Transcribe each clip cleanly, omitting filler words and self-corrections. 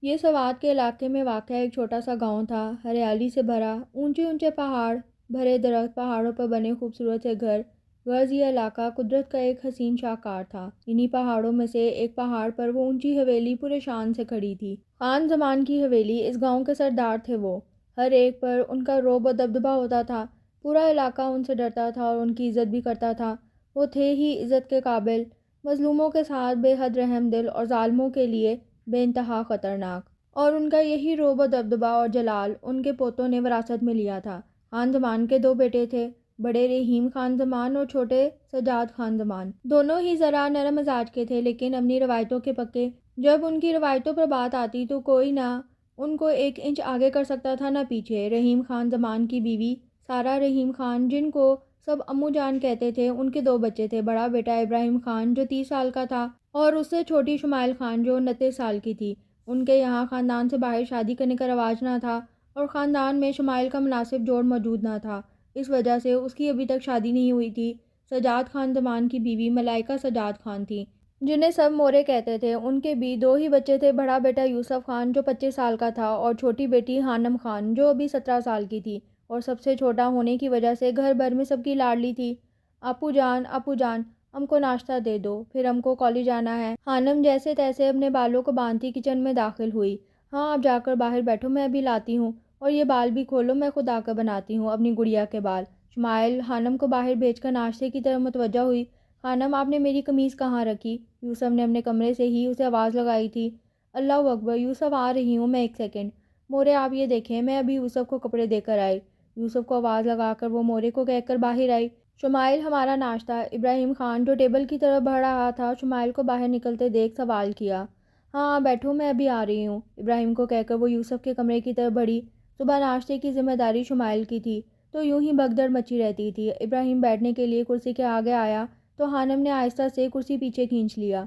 یہ سوات کے علاقے میں واقع ایک چھوٹا سا گاؤں تھا، ہریالی سے بھرا، اونچے اونچے پہاڑ، بھرے درخت، پہاڑوں پر بنے خوبصورت سے گھر۔ غرض یہ علاقہ قدرت کا ایک حسین شاہکار تھا۔ انہی پہاڑوں میں سے ایک پہاڑ پر وہ اونچی حویلی پورے شان سے کھڑی تھی۔ خان زمان کی حویلی، اس گاؤں کے سردار تھے وہ۔ ہر ایک پر ان کا رعب و دبدبہ ہوتا تھا۔ پورا علاقہ ان سے ڈرتا تھا اور ان کی عزت بھی کرتا تھا۔ وہ تھے ہی عزت کے قابل، مظلوموں کے ساتھ بے حد رحم دل اور ظالموں کے لیے بے انتہا خطرناک۔ اور ان کا یہی رعب و دبدبہ اور جلال ان کے پوتوں نے وراثت میں لیا تھا۔ خان زمان کے دو بیٹے تھے، بڑے رحیم خان زمان اور چھوٹے سجاد خان زمان۔ دونوں ہی ذرا نرم مزاج کے تھے لیکن اپنی روایتوں کے پکے۔ جب ان کی روایتوں پر بات آتی تو کوئی نہ ان کو ایک انچ آگے کر سکتا تھا نہ پیچھے۔ رحیم خان زمان کی بیوی سارہ رحیم خان، جن کو سب امو جان کہتے تھے، ان کے دو بچے تھے۔ بڑا بیٹا ابراہیم خان جو 30 سال کا تھا اور اس سے چھوٹی شمائل خان جو 29 سال کی تھی۔ ان کے یہاں خاندان سے باہر شادی کرنے کا رواج نہ تھا اور خاندان میں شمائل کا مناسب جوڑ موجود نہ تھا، اس وجہ سے اس کی ابھی تک شادی نہیں ہوئی تھی۔ سجاد خان زمان کی بیوی ملائکہ سجاد خان تھی، جنہیں سب مورے کہتے تھے۔ ان کے بھی دو ہی بچے تھے، بڑا بیٹا یوسف خان جو 25 سال کا تھا اور چھوٹی بیٹی ہانم خان جو ابھی 17 سال کی تھی اور سب سے چھوٹا ہونے کی وجہ سے گھر بھر میں سب کی لاڈلی تھی۔ اپو جان ہم کو ناشتہ دے دو، پھر ہم کو کالج جانا ہے۔ ہانم جیسے تیسے اپنے بالوں کو باندھتی کچن میں داخل ہوئی۔ ہاں آپ جا کر باہر بیٹھو، میں ابھی لاتی ہوں، اور یہ بال بھی کھولو، میں خود آ کر بناتی ہوں اپنی گڑیا کے بال۔ شمائل ہانم کو باہر بھیج کر ناشتے کی طرف متوجہ ہوئی۔ خانم آپ نے میری قمیض کہاں رکھی؟ یوسف نے اپنے کمرے سے ہی اسے آواز لگائی تھی۔ اللہ اکبر، یوسف آ رہی ہوں میں، ایک سیکنڈ۔ مورے آپ یہ دیکھیں، میں ابھی یوسف کو کپڑے دے کر آئی۔ یوسف کو آواز لگا کر وہ مورے کو کہہ کر باہر آئی۔ شمائل ہمارا ناشتہ؟ ابراہیم خان جو ٹیبل کی طرف بڑھ رہا تھا شمائل کو باہر نکلتے دیکھ سوال کیا۔ ہاں بیٹھو، میں ابھی آ رہی ہوں، ابراہیم کو کہہ کر وہ یوسف کے کمرے کی طرف بڑھی۔ صبح ناشتے کی ذمہ داری شمائل کی تھی تو یوں ہی بھگدڑ مچی رہتی تھی۔ ابراہیم بیٹھنے کے لیے کرسی کے آگے آیا تو ہانم نے آہستہ سے کرسی پیچھے کھینچ لیا۔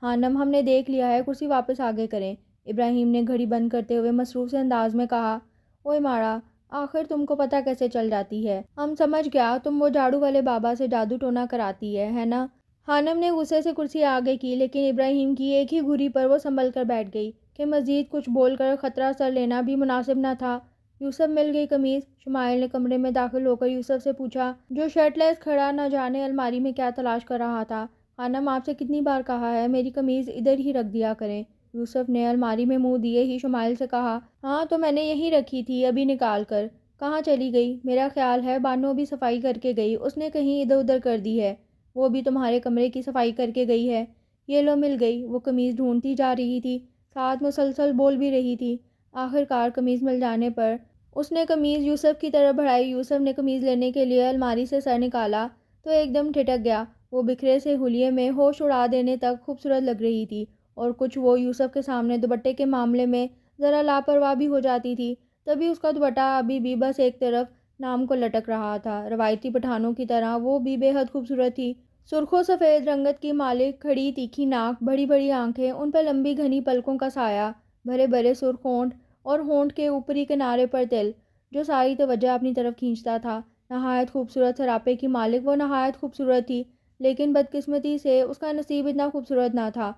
ہانم ہم نے دیکھ لیا ہے، کرسی واپس آگے کریں، ابراہیم نے گھڑی بند کرتے ہوئے مصروف سے انداز میں کہا۔ اوئے ماڑا، آخر تم کو پتہ کیسے چل جاتی ہے؟ ہم سمجھ گیا تم وہ جھاڑو والے بابا سے جادو ٹونا کراتی ہے نا؟ ہانم نے غصے سے کرسی آگے کی لیکن ابراہیم کی ایک ہی گھری پر وہ سنبھل کر بیٹھ گئی کہ مزید کچھ بول کر خطرہ سر لینا بھی مناسب نہ تھا۔ یوسف مل گئی قمیض؟ شمائل نے کمرے میں داخل ہو کر یوسف سے پوچھا، جو شرٹ لیس کھڑا نہ جانے الماری میں کیا تلاش کر رہا تھا۔ خانم آپ سے کتنی بار کہا ہے میری قمیض ادھر ہی رکھ دیا کریں۔ یوسف نے الماری میں منہ دیے ہی شمائل سے کہا، ہاں تو میں نے یہیں رکھی تھی ابھی نکال کر۔ کہاں چلی گئی؟ میرا خیال ہے بانو بھی صفائی کر کے گئی، اس نے کہیں ادھر ادھر کر دی ہے، وہ بھی تمہارے کمرے کی صفائی کر کے گئی ہے۔ یہ لو مل گئی۔ وہ قمیض ڈھونڈتی جا رہی تھی، ساتھ مسلسل بول بھی رہی تھی۔ آخر کار قمیض مل جانے پر اس نے قمیض یوسف کی طرف بڑھائی۔ یوسف نے قمیض لینے کے لیے الماری سے سر نکالا تو ایک دم ٹھٹک گیا۔ وہ بکھرے سے حلیے میں ہوش اڑا دینے تک خوبصورت لگ رہی تھی اور کچھ وہ یوسف کے سامنے دوپٹے کے معاملے میں ذرا لاپرواہ بھی ہو جاتی تھی۔ تبھی اس کا دوپٹہ ابھی بھی بس ایک طرف نام کو لٹک رہا تھا۔ روایتی پٹھانوں کی طرح وہ بھی بے حد خوبصورت تھی۔ سرخ و سفید رنگت کی مالک، کھڑی تیکھی ناک، بڑی بڑی آنکھیں، ان پر لمبی گھنی پلکوں کا سایہ، بھرے بھرے سرخ ہونٹ اور ہونٹ کے اوپری کنارے پر تل جو ساری توجہ اپنی طرف کھینچتا تھا۔ نہایت خوبصورت سراپے کی مالک وہ نہایت خوبصورت تھی لیکن بدقسمتی سے اس کا نصیب اتنا خوبصورت نہ تھا۔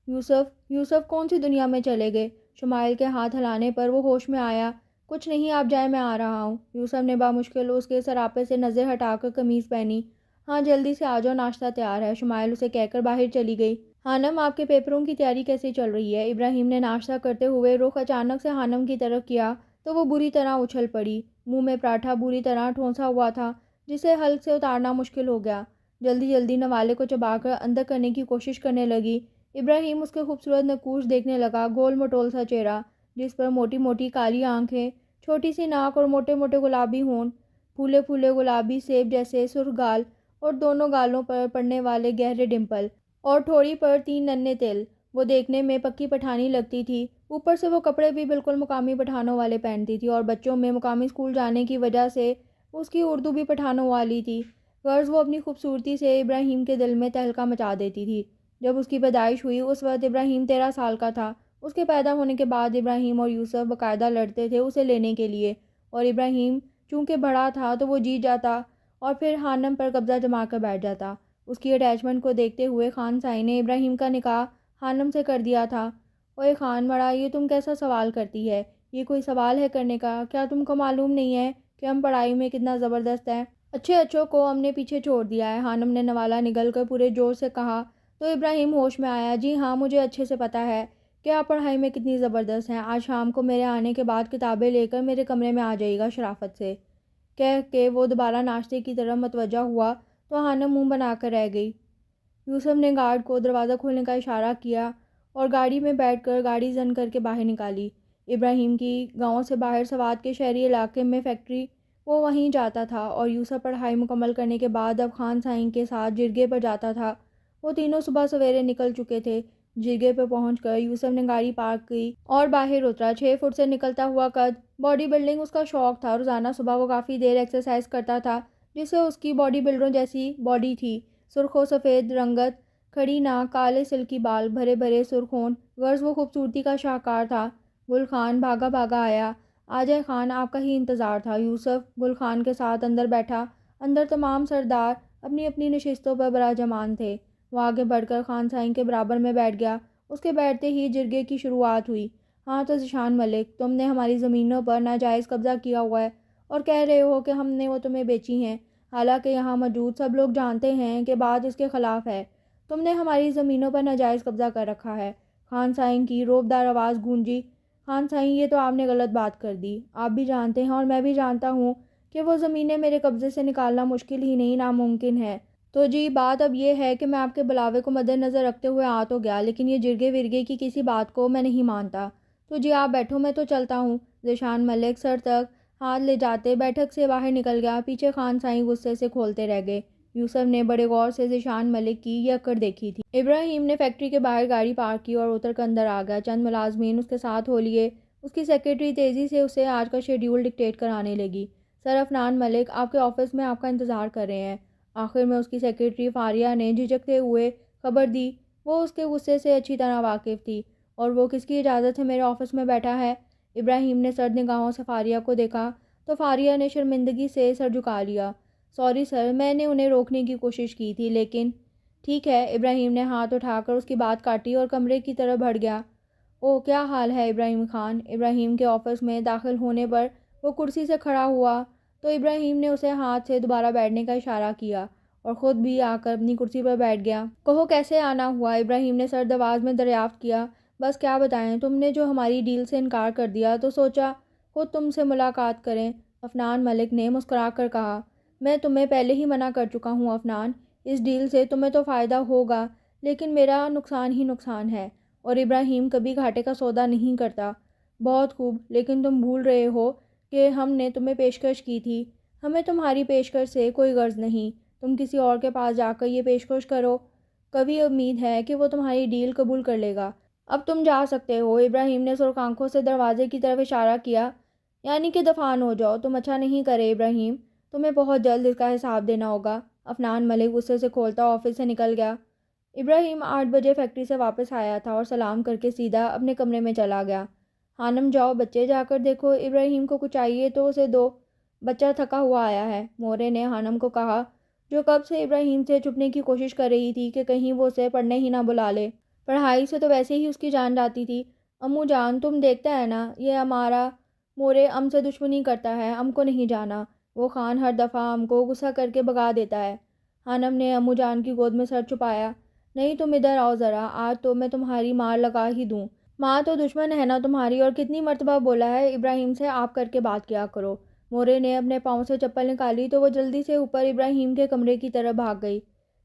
یوسف کون سی دنیا میں چلے گئے؟ شمائل کے ہاتھ ہلانے پر وہ ہوش میں آیا۔ کچھ نہیں، آپ جائیں، میں آ رہا ہوں۔ یوسف نے بامشکل اس کے سراپے سے نظر ہٹا کر قمیض پہنی۔ ہاں جلدی سے آ جاؤ، ناشتہ تیار ہے، شمائل اسے کہہ کر باہر چلی گئی۔ ہانم آپ کے پیپروں کی تیاری کیسی چل رہی ہے؟ ابراہیم نے ناشتہ کرتے ہوئے رخ اچانک سے ہانم کی طرف کیا تو وہ بری طرح اچھل پڑی۔ منہ میں پراٹھا بری طرح ٹھونسا ہوا تھا جسے حلق سے اتارنا مشکل ہو گیا۔ جلدی جلدی نوالے کو چبا کر اندر کرنے کی کوشش کرنے لگی۔ ابراہیم اس کے خوبصورت نقوش دیکھنے لگا، گول مٹول سا چہرہ جس پر موٹی موٹی کالی آنکھیں، چھوٹی سی ناک اور موٹے موٹے گلابی ہونٹ، پھولے پھولے گلابی سیب جیسے سرخ گال اور دونوں گالوں پر پڑنے والے گہرے ڈمپل اور ٹھوڑی پر 3 ننھے تل۔ وہ دیکھنے میں پکی پٹھانی لگتی تھی، اوپر سے وہ کپڑے بھی بالکل مقامی پٹھانوں والے پہنتی تھی اور بچوں میں مقامی اسکول جانے کی وجہ سے اس کی اردو بھی پٹھانوں والی تھی۔ غرض وہ اپنی خوبصورتی سے ابراہیم کے دل میں تہلکہ مچا دیتی تھی۔ جب اس کی پیدائش ہوئی اس وقت ابراہیم 13 سال کا تھا۔ اس کے پیدا ہونے کے بعد ابراہیم اور یوسف باقاعدہ لڑتے تھے اسے لینے کے لیے، اور ابراہیم چونکہ بڑا تھا تو وہ جیت جاتا اور پھر ہانم پر قبضہ جما کر بیٹھ جاتا۔ اس کی اٹیچمنٹ کو دیکھتے ہوئے خان سائی نے ابراہیم کا نکاح ہانم سے کر دیا تھا اوے خان مڑا، یہ تم کیسا سوال کرتی ہے؟ یہ کوئی سوال ہے کرنے کا؟ کیا تم کو معلوم نہیں ہے کہ ہم پڑھائی میں کتنا زبردست ہیں؟ اچھے اچھوں کو ہم نے پیچھے چھوڑ دیا ہے، خانم نے نوالا نگل کر پورے جوش سے کہا۔ تو ابراہیم ہوش میں آیا۔ جی ہاں، مجھے اچھے سے پتہ ہے کہ آپ پڑھائی میں کتنی زبردست ہیں۔ آج شام کو میرے آنے کے بعد کتابیں لے کر میرے کمرے میں آ جائے گا شرافت سے۔ کہہ کے وہ دوبارہ ناشتے کی طرف متوجہ ہوا تو خانم منہ بنا کر رہ گئی۔ یوسف نے گارڈ کو دروازہ کھولنے کا اشارہ کیا اور گاڑی میں بیٹھ کر گاڑی زن کر کے باہر نکالی۔ ابراہیم کی گاؤں سے باہر سوات کے شہری علاقے میں فیکٹری، وہ وہیں جاتا تھا، اور یوسف پڑھائی مکمل کرنے کے بعد اب خان سائیں کے ساتھ جرگے پر جاتا تھا۔ وہ تینوں صبح سویرے نکل چکے تھے۔ جرگے پہ پہنچ کر یوسف نے گاڑی پارک کی اور باہر اترا۔ 6 فٹ سے نکلتا ہوا قد، باڈی بلڈنگ اس کا شوق تھا۔ روزانہ صبح وہ کافی دیر ایکسرسائز کرتا تھا، جس سے اس کی باڈی بلڈروں جیسی باڈی تھی۔ سرخ و سفید رنگت، کھڑی ناک، کالے سلکی بال، بھرے بھرے سرخ ہونٹ، غرض وہ خوبصورتی کا شاہکار تھا۔ گل خان بھاگا بھاگا آیا۔ آ جائے خان، آپ کا ہی انتظار تھا۔ یوسف گل خان کے ساتھ اندر بیٹھا۔ اندر تمام سردار اپنی اپنی نشستوں پر براجمان تھے۔ وہ آگے بڑھ کر خان سائیں کے برابر میں بیٹھ گیا۔ اس کے بیٹھتے ہی جرگے کی شروعات ہوئی۔ ہاں تو ذیشان ملک، تم نے ہماری زمینوں پر ناجائز قبضہ کیا ہوا ہے اور کہہ رہے ہو کہ ہم نے وہ تمہیں بیچی ہیں، حالانکہ یہاں موجود سب لوگ جانتے ہیں کہ بات اس کے خلاف ہے۔ تم نے ہماری زمینوں پر ناجائز قبضہ کر رکھا ہے۔ خان سائیں کی روبدار آواز گونجی۔ خان سائیں، یہ تو آپ نے غلط بات کر دی۔ آپ بھی جانتے ہیں اور میں بھی جانتا ہوں کہ وہ زمینیں میرے قبضے سے نکالنا مشکل ہی نہیں، ناممکن ہے۔ تو جی بات اب یہ ہے کہ میں آپ کے بلاوے کو مد نظر رکھتے ہوئے آ تو گیا، لیکن یہ جرگے ورگے کی کسی بات کو میں نہیں مانتا۔ تو جی آپ بیٹھو، میں تو چلتا ہوں۔ ذیشان ملک سر تک ہاتھ لے جاتے بیٹھک سے باہر نکل گیا۔ پیچھے خان سائیں غصے سے کھولتے رہ گئے۔ یوسف نے بڑے غور سے ذیشان ملک کی یہ اکڑ دیکھی تھی۔ ابراہیم نے فیکٹری کے باہر گاڑی پارک کی اور اتر کر اندر آ گیا۔ چند ملازمین اس کے ساتھ ہو لیے۔ اس کی سیکرٹری تیزی سے اسے آج کا شیڈیول ڈکٹیٹ کرانے لگی۔ سر عفنان ملک آپ کے آفس میں آپ کا انتظار کر رہے ہیں۔ آخر میں اس کی سیکرٹری فاریہ نے جھجکتے ہوئے خبر دی۔ وہ اس کے غصے سے اچھی طرح واقف تھی۔ اور وہ کس کی اجازت سے میرے آفس میں بیٹھا ہے؟ ابراہیم نے سرد نگاہوں سے فاریہ کو دیکھا تو فاریہ نے شرمندگی سے سر جھکا لیا۔ سوری سر، میں نے انہیں روکنے کی کوشش کی تھی، لیکن… ٹھیک ہے۔ ابراہیم نے ہاتھ اٹھا کر اس کی بات کاٹی اور کمرے کی طرف بڑھ گیا۔ اوہ کیا حال ہے ابراہیم خان؟ ابراہیم کے آفس میں داخل ہونے پر وہ کرسی سے کھڑا ہوا تو ابراہیم نے اسے ہاتھ سے دوبارہ بیٹھنے کا اشارہ کیا اور خود بھی آ کر اپنی کرسی پر بیٹھ گیا۔ کہو کیسے آنا ہوا؟ ابراہیم نے سرد آواز میں دریافت کیا۔ بس کیا بتائیں، تم نے جو ہماری ڈیل سے انکار کر دیا تو سوچا خود تم سے ملاقات کریں۔ عفنان ملک نے مسکرا کر کہا، میں تمہیں پہلے ہی منع کر چکا ہوں عفنان، اس ڈیل سے تمہیں تو فائدہ ہوگا لیکن میرا نقصان ہی نقصان ہے، اور ابراہیم کبھی گھاٹے کا سودا نہیں کرتا۔ بہت خوب، لیکن تم بھول رہے ہو کہ ہم نے تمہیں پیشکش کی تھی۔ ہمیں تمہاری پیشکش سے کوئی غرض نہیں، تم کسی اور کے پاس جا کر یہ پیشکش کرو، کبھی امید ہے کہ وہ تمہاری ڈیل قبول کر لے گا۔ اب تم جا سکتے ہو۔ ابراہیم نے سرخ آنکھوں سے دروازے کی طرف اشارہ کیا۔ یعنی کہ دفعہ ہو جاؤ، تم اچھا نہیں کرے ابراہیم، تمہیں بہت جلد اس کا حساب دینا ہوگا۔ عفنان ملک غصے سے کھولتا آفس سے نکل گیا۔ ابراہیم 8 بجے فیکٹری سے واپس آیا تھا اور سلام کر کے سیدھا اپنے کمرے میں چلا گیا۔ خانم جاؤ بچے جا کر دیکھو، ابراہیم کو کچھ چاہیے تو اسے دو، بچہ تھکا ہوا آیا ہے، مورے نے خانم کو کہا، جو کب سے ابراہیم سے چھپنے کی کوشش کر رہی تھی کہ کہیں وہ اسے پڑھنے ہی نہ بلا لے۔ پڑھائی سے تو ویسے ہی اس کی جان جاتی تھی۔ امو جان، تم دیکھتا ہے نا، یہ ہمارا مورے ام سے دشمنی کرتا ہے، ام کو نہیں جانا۔ وہ خان ہر دفعہ ام کو غصہ کر کے بھگا دیتا ہے۔ خانم نے امو جان کی گود میں سر چھپایا۔ نہیں تم ادھر آؤ ذرا، آج تو میں تمہاری مار لگا ہی دوں۔ ماں تو دشمن ہے نا تمہاری، اور کتنی مرتبہ بولا ہے ابراہیم سے آپ کر کے بات کیا کرو۔ مورے نے اپنے پاؤں سے چپل نکالی تو وہ جلدی سے اوپر ابراہیم کے کمرے کی طرف بھاگ گئی۔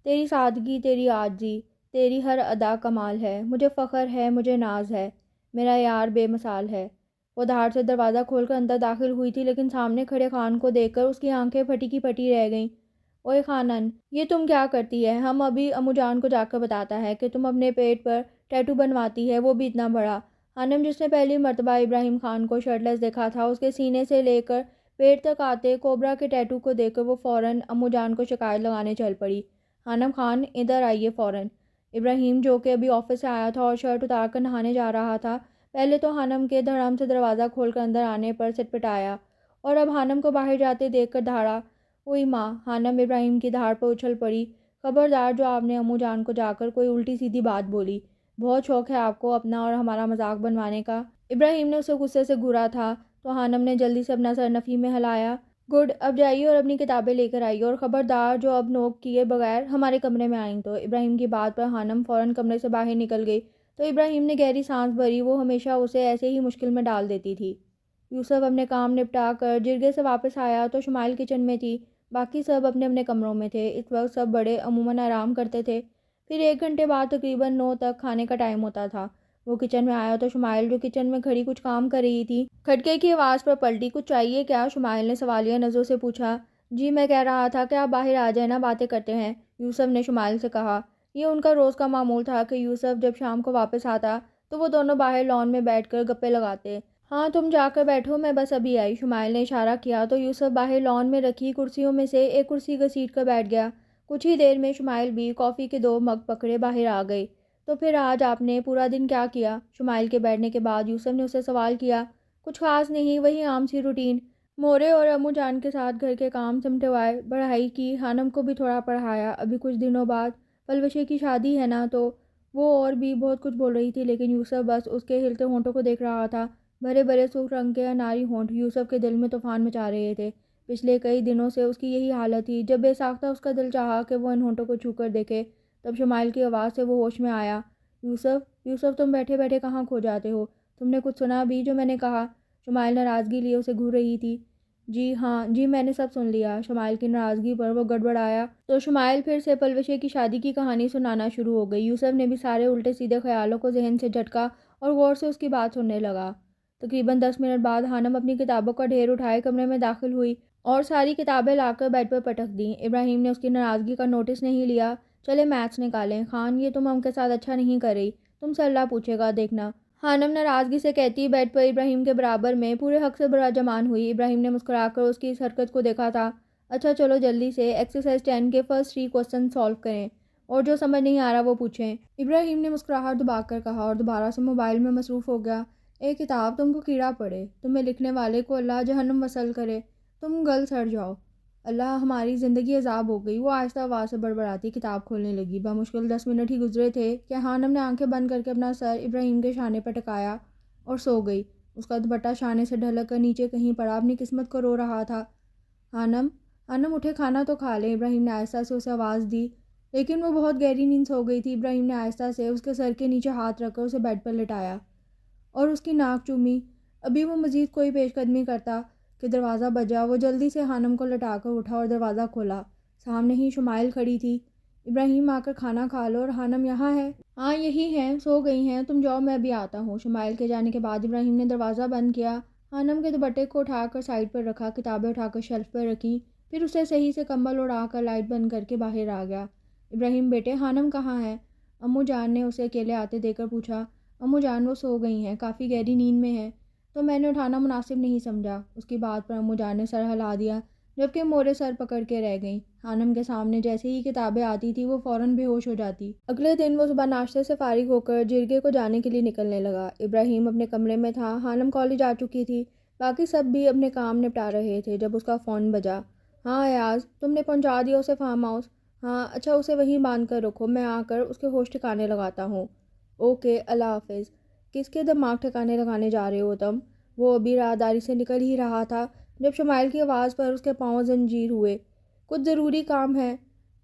تیری سادگی، تیری عاجزی، تیری ہر ادا کمال ہے، مجھے فخر ہے، مجھے ناز ہے، میرا یار بے مثال ہے۔ وہ دھاڑ سے دروازہ کھول کر اندر داخل ہوئی تھی، لیکن سامنے کھڑے خان کو دیکھ کر اس کی آنکھیں پھٹی کی پھٹی رہ گئیں۔ اوئے خانن، یہ تم کیا کرتی ہے؟ ہم ابھی امو جان کو جا کر بتاتا ہے کہ تم اپنے پیٹ پر ٹیٹو بنواتی ہے، وہ بھی اتنا بڑا۔ خانم، جس نے پہلی مرتبہ ابراہیم خان کو شرٹ لیس دیکھا تھا، اس کے سینے سے لے کر پیٹ تک آتے کوبرا کے ٹیٹو کو دیکھ کر وہ فوراً امو جان کو شکایت لگانے چل پڑی۔ خانم خان، ادھر آئیے فوراً۔ ابراہیم، جو کہ ابھی آفس سے آیا تھا اور شرٹ اتار کر نہانے جا رہا تھا، پہلے تو خانم کے دھڑام سے دروازہ کھول کر اندر آنے پر سٹ پٹایا اور اب خانم کو باہر جاتے دیکھ کر دھاڑا۔ اوئی ماں! خانم ابراہیم کی دھاڑ پر اچھل پڑی۔ خبردار جو آپ نے امو جان کو جا کر کوئی الٹی سیدھی بات بولی، بہت شوق ہے آپ کو اپنا اور ہمارا مذاق بنوانے کا۔ ابراہیم نے اسے غصے سے گھورا تھا تو خانم نے جلدی سے اپنا سر نفی میں ہلایا۔ گڈ، اب جائیے اور اپنی کتابیں لے کر آئیے، اور خبردار جو اب نوک کیے بغیر ہمارے کمرے میں آئیں تو۔ ابراہیم کی بات پر خانم فوراً کمرے سے باہر نکل گئی تو ابراہیم نے گہری سانس بھری، وہ ہمیشہ اسے ایسے ہی مشکل میں ڈال دیتی تھی۔ یوسف اپنے کام نپٹا کر جرگے سے واپس آیا تو شمائل کچن میں تھی، باقی سب اپنے اپنے کمروں میں تھے۔ اس وقت سب بڑے عموماً آرام کرتے تھے۔ پھر 1 گھنٹے بعد تقریباً 9 تک کھانے کا ٹائم ہوتا تھا۔ وہ کچن میں آیا تو شمائل جو کچن میں کھڑی کچھ کام کر رہی تھی کھٹکے کی آواز پر پلٹی۔ کچھ چاہیے کیا؟ شمائل نے سوالیہ نظروں سے پوچھا۔ جی میں کہہ رہا تھا کہ آپ باہر آ جائیں نا، باتیں کرتے ہیں، یوسف نے شمائل سے کہا۔ یہ ان کا روز کا معمول تھا کہ یوسف جب شام کو واپس آتا تو وہ دونوں باہر لان میں بیٹھ کر گپے لگاتے۔ ہاں تم جا کر بیٹھو، میں بس ابھی آئی، شمائل نے اشارہ کیا تو یوسف باہر لان میں رکھی کرسیوں میں سے ایک کرسی گھسیٹ کر بیٹھ گیا۔ کچھ ہی دیر میں شمائل بھی کافی کے 2 مگ پکڑے باہر آ گئی۔ تو پھر آج آپ نے پورا دن کیا کیا؟ شمائل کے بیٹھنے کے بعد یوسف نے اسے سوال کیا۔ کچھ خاص نہیں، وہی عام سی روٹین، مورے اور امو جان کے ساتھ گھر کے کام سمٹوائے، پڑھائی کی، خانم کو بھی تھوڑا پڑھایا۔ ابھی کچھ دنوں بعد پلوشے کی شادی ہے نا تو۔ وہ اور بھی بہت کچھ بول رہی تھی لیکن یوسف بس اس کے ہلتے ہونٹوں کو دیکھ رہا تھا۔ بھرے بھرے سرخ رنگ کے اناری ہونٹ یوسف کے دل میں طوفان مچا رہے تھے۔ پچھلے کئی دنوں سے اس کی یہی حالت تھی۔ جب بے ساختہ اس کا دل چاہا کہ وہ ان ہونٹوں کو چھو کر دیکھے، تب شمائل کی آواز سے وہ ہوش میں آیا۔ یوسف، یوسف تم بیٹھے بیٹھے کہاں کھو جاتے ہو؟ تم نے کچھ سنا بھی جو میں نے کہا؟ شمائل ناراضگی لیے اسے گھور رہی تھی۔ جی ہاں جی، میں نے سب سن لیا۔ شمائل کی ناراضگی پر وہ گڑبڑایا تو شمائل پھر سے پلوشے کی شادی کی کہانی سنانا شروع ہو گئی۔ یوسف نے بھی سارے الٹے سیدھے خیالوں کو ذہن سے جھٹکا اور غور سے اس کی بات سننے لگا۔ تقریباً 10 منٹ بعد خانم اپنی کتابوں کا ڈھیر اٹھائے کمرے میں داخل ہوئی اور ساری کتابیں لا کر بیڈ پر پٹک دیں۔ ابراہیم نے اس کی ناراضگی کا نوٹس نہیں لیا۔ چلے میتھس نکالیں۔ خان، یہ تم ہم کے ساتھ اچھا نہیں کر رہی، تم سے اللہ پوچھے گا دیکھنا، خانم ناراضگی سے کہتی بیڈ پر ابراہیم کے برابر میں پورے حق سے براجمان ہوئی۔ ابراہیم نے مسکرا کر اس کی اس حرکت کو دیکھا تھا۔ اچھا چلو جلدی سے ایکسرسائز 10 کے فرسٹ 3 کوسچن سالو کریں اور جو سمجھ نہیں آ رہا وہ پوچھیں، ابراہیم نے مسکراہٹ دبا کر کہا اور دوبارہ سے موبائل میں مصروف ہو گیا۔ اے کتاب، تم کو کیڑا پڑے، تمہیں لکھنے والے کو اللہ جہنم وصل کرے، تم گل سڑ جاؤ، اللہ ہماری زندگی عذاب ہو گئی۔ وہ آہستہ آواز سے بڑبڑاتی کتاب کھولنے لگی۔ بمشکل 10 منٹ ہی گزرے تھے کہ خانم نے آنکھیں بند کر کے اپنا سر ابراہیم کے شانے پر ٹکایا اور سو گئی۔ اس کا دوپٹہ شانے سے ڈھلک کر نیچے کہیں پڑا، اپنی قسمت کو رو رہا تھا۔ خانم، خانم اٹھے، کھانا تو کھا لیں، ابراہیم نے آہستہ سے اسے آواز دی، لیکن وہ بہت گہری نیند سو گئی تھی۔ ابراہیم نے آہستہ سے اس کے سر کے نیچے ہاتھ رکھ کر اسے بیڈ پر لٹایا اور اس کی ناک چومی۔ ابھی وہ مزید کوئی پیش قدمی کرتا کہ دروازہ بجا۔ وہ جلدی سے خانم کو لٹا کر اٹھا اور دروازہ کھولا۔ سامنے ہی شمائل کھڑی تھی۔ ابراہیم، آ کر کھانا کھا لو، اور خانم یہاں ہے؟ ہاں یہی ہیں، سو گئی ہیں، تم جاؤ میں ابھی آتا ہوں۔ شمائل کے جانے کے بعد ابراہیم نے دروازہ بند کیا، خانم کے دوپٹے کو اٹھا کر سائڈ پر رکھا، کتابیں اٹھا کر شیلف پر رکھیں، پھر اسے صحیح سے کمبل اڑا کر لائٹ بند کر کے باہر آ گیا۔ ابراہیم، بیٹے خانم کہاں ہے؟ امو جان نے اسے اکیلے آتے دیکھ کر پوچھا۔ امو جان وہ سو گئی ہیں، کافی گہری نیند میں ہیں، تو میں نے اٹھانا مناسب نہیں سمجھا۔ اس کی بات پر امو جان نے سر ہلا دیا جبکہ مورے سر پکڑ کے رہ گئیں۔ خانم کے سامنے جیسے ہی کتابیں آتی تھی وہ فوراً بے ہوش ہو جاتی۔ اگلے دن وہ صبح ناشتے سے فارغ ہو کر جرگے کو جانے کے لیے نکلنے لگا۔ ابراہیم اپنے کمرے میں تھا، خانم کالج آ چکی تھی، باقی سب بھی اپنے کام نپٹا رہے تھے جب اس کا فون بجا۔ ہاں ایاز، تم نے پہنچا دیا اسے فارم ہاؤس؟ ہاں اچھا، اسے وہیں باندھ کر رکھو، میں آ کر اس کے ہوش ٹھکانے لگاتا ہوں۔ اوکے، اللہ حافظ۔ کس کے دماغ ٹھکانے لگانے جا رہے ہو تم؟ وہ ابھی راہداری سے نکل ہی رہا تھا جب شمائل کی آواز پر اس کے پاؤں زنجیر ہوئے۔ کچھ ضروری کام ہے،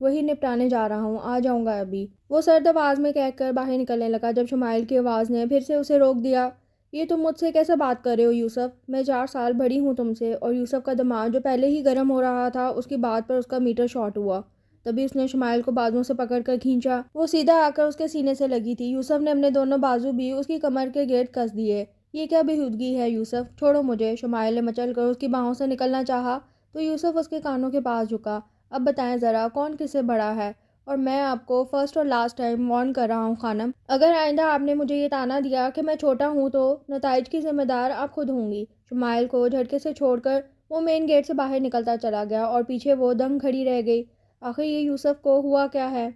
وہی نپٹانے جا رہا ہوں، آ جاؤں گا ابھی، وہ سرد آواز میں کہہ کر باہر نکلنے لگا جب شمائل کی آواز نے پھر سے اسے روک دیا۔ یہ تم مجھ سے کیسے بات کر رہے ہو یوسف؟ میں 4 سال بڑی ہوں تم سے۔ اور یوسف کا دماغ جو پہلے ہی گرم ہو رہا تھا، اس کی بات پر اس کا میٹر شارٹ ہوا۔ تبھی اس نے شمائل کو بازوؤں سے پکڑ کر کھینچا۔ وہ سیدھا آ کر اس کے سینے سے لگی تھی۔ یوسف نے اپنے دونوں بازو بھی اس کی کمر کے گرد کس دیے۔ یہ کیا بےہودگی ہے یوسف، چھوڑو مجھے۔ شمائل نے مچل کر اس کی باہوں سے نکلنا چاہا تو یوسف اس کے کانوں کے پاس جھکا۔ اب بتائیں ذرا، کون کس سے بڑا ہے؟ اور میں آپ کو فرسٹ اور لاسٹ ٹائم وارن کر رہا ہوں خانم، اگر آئندہ آپ نے مجھے یہ طعنہ دیا کہ میں چھوٹا ہوں تو نتائج کی ذمہ دار آپ خود ہوں گی۔ شمائل کو جھٹکے سے چھوڑ کر وہ مین گیٹ سے باہر نکلتا چلا گیا اور پیچھے وہ دنگ کھڑی رہ گئی۔ آخر یہ یوسف کو ہوا کیا ہے؟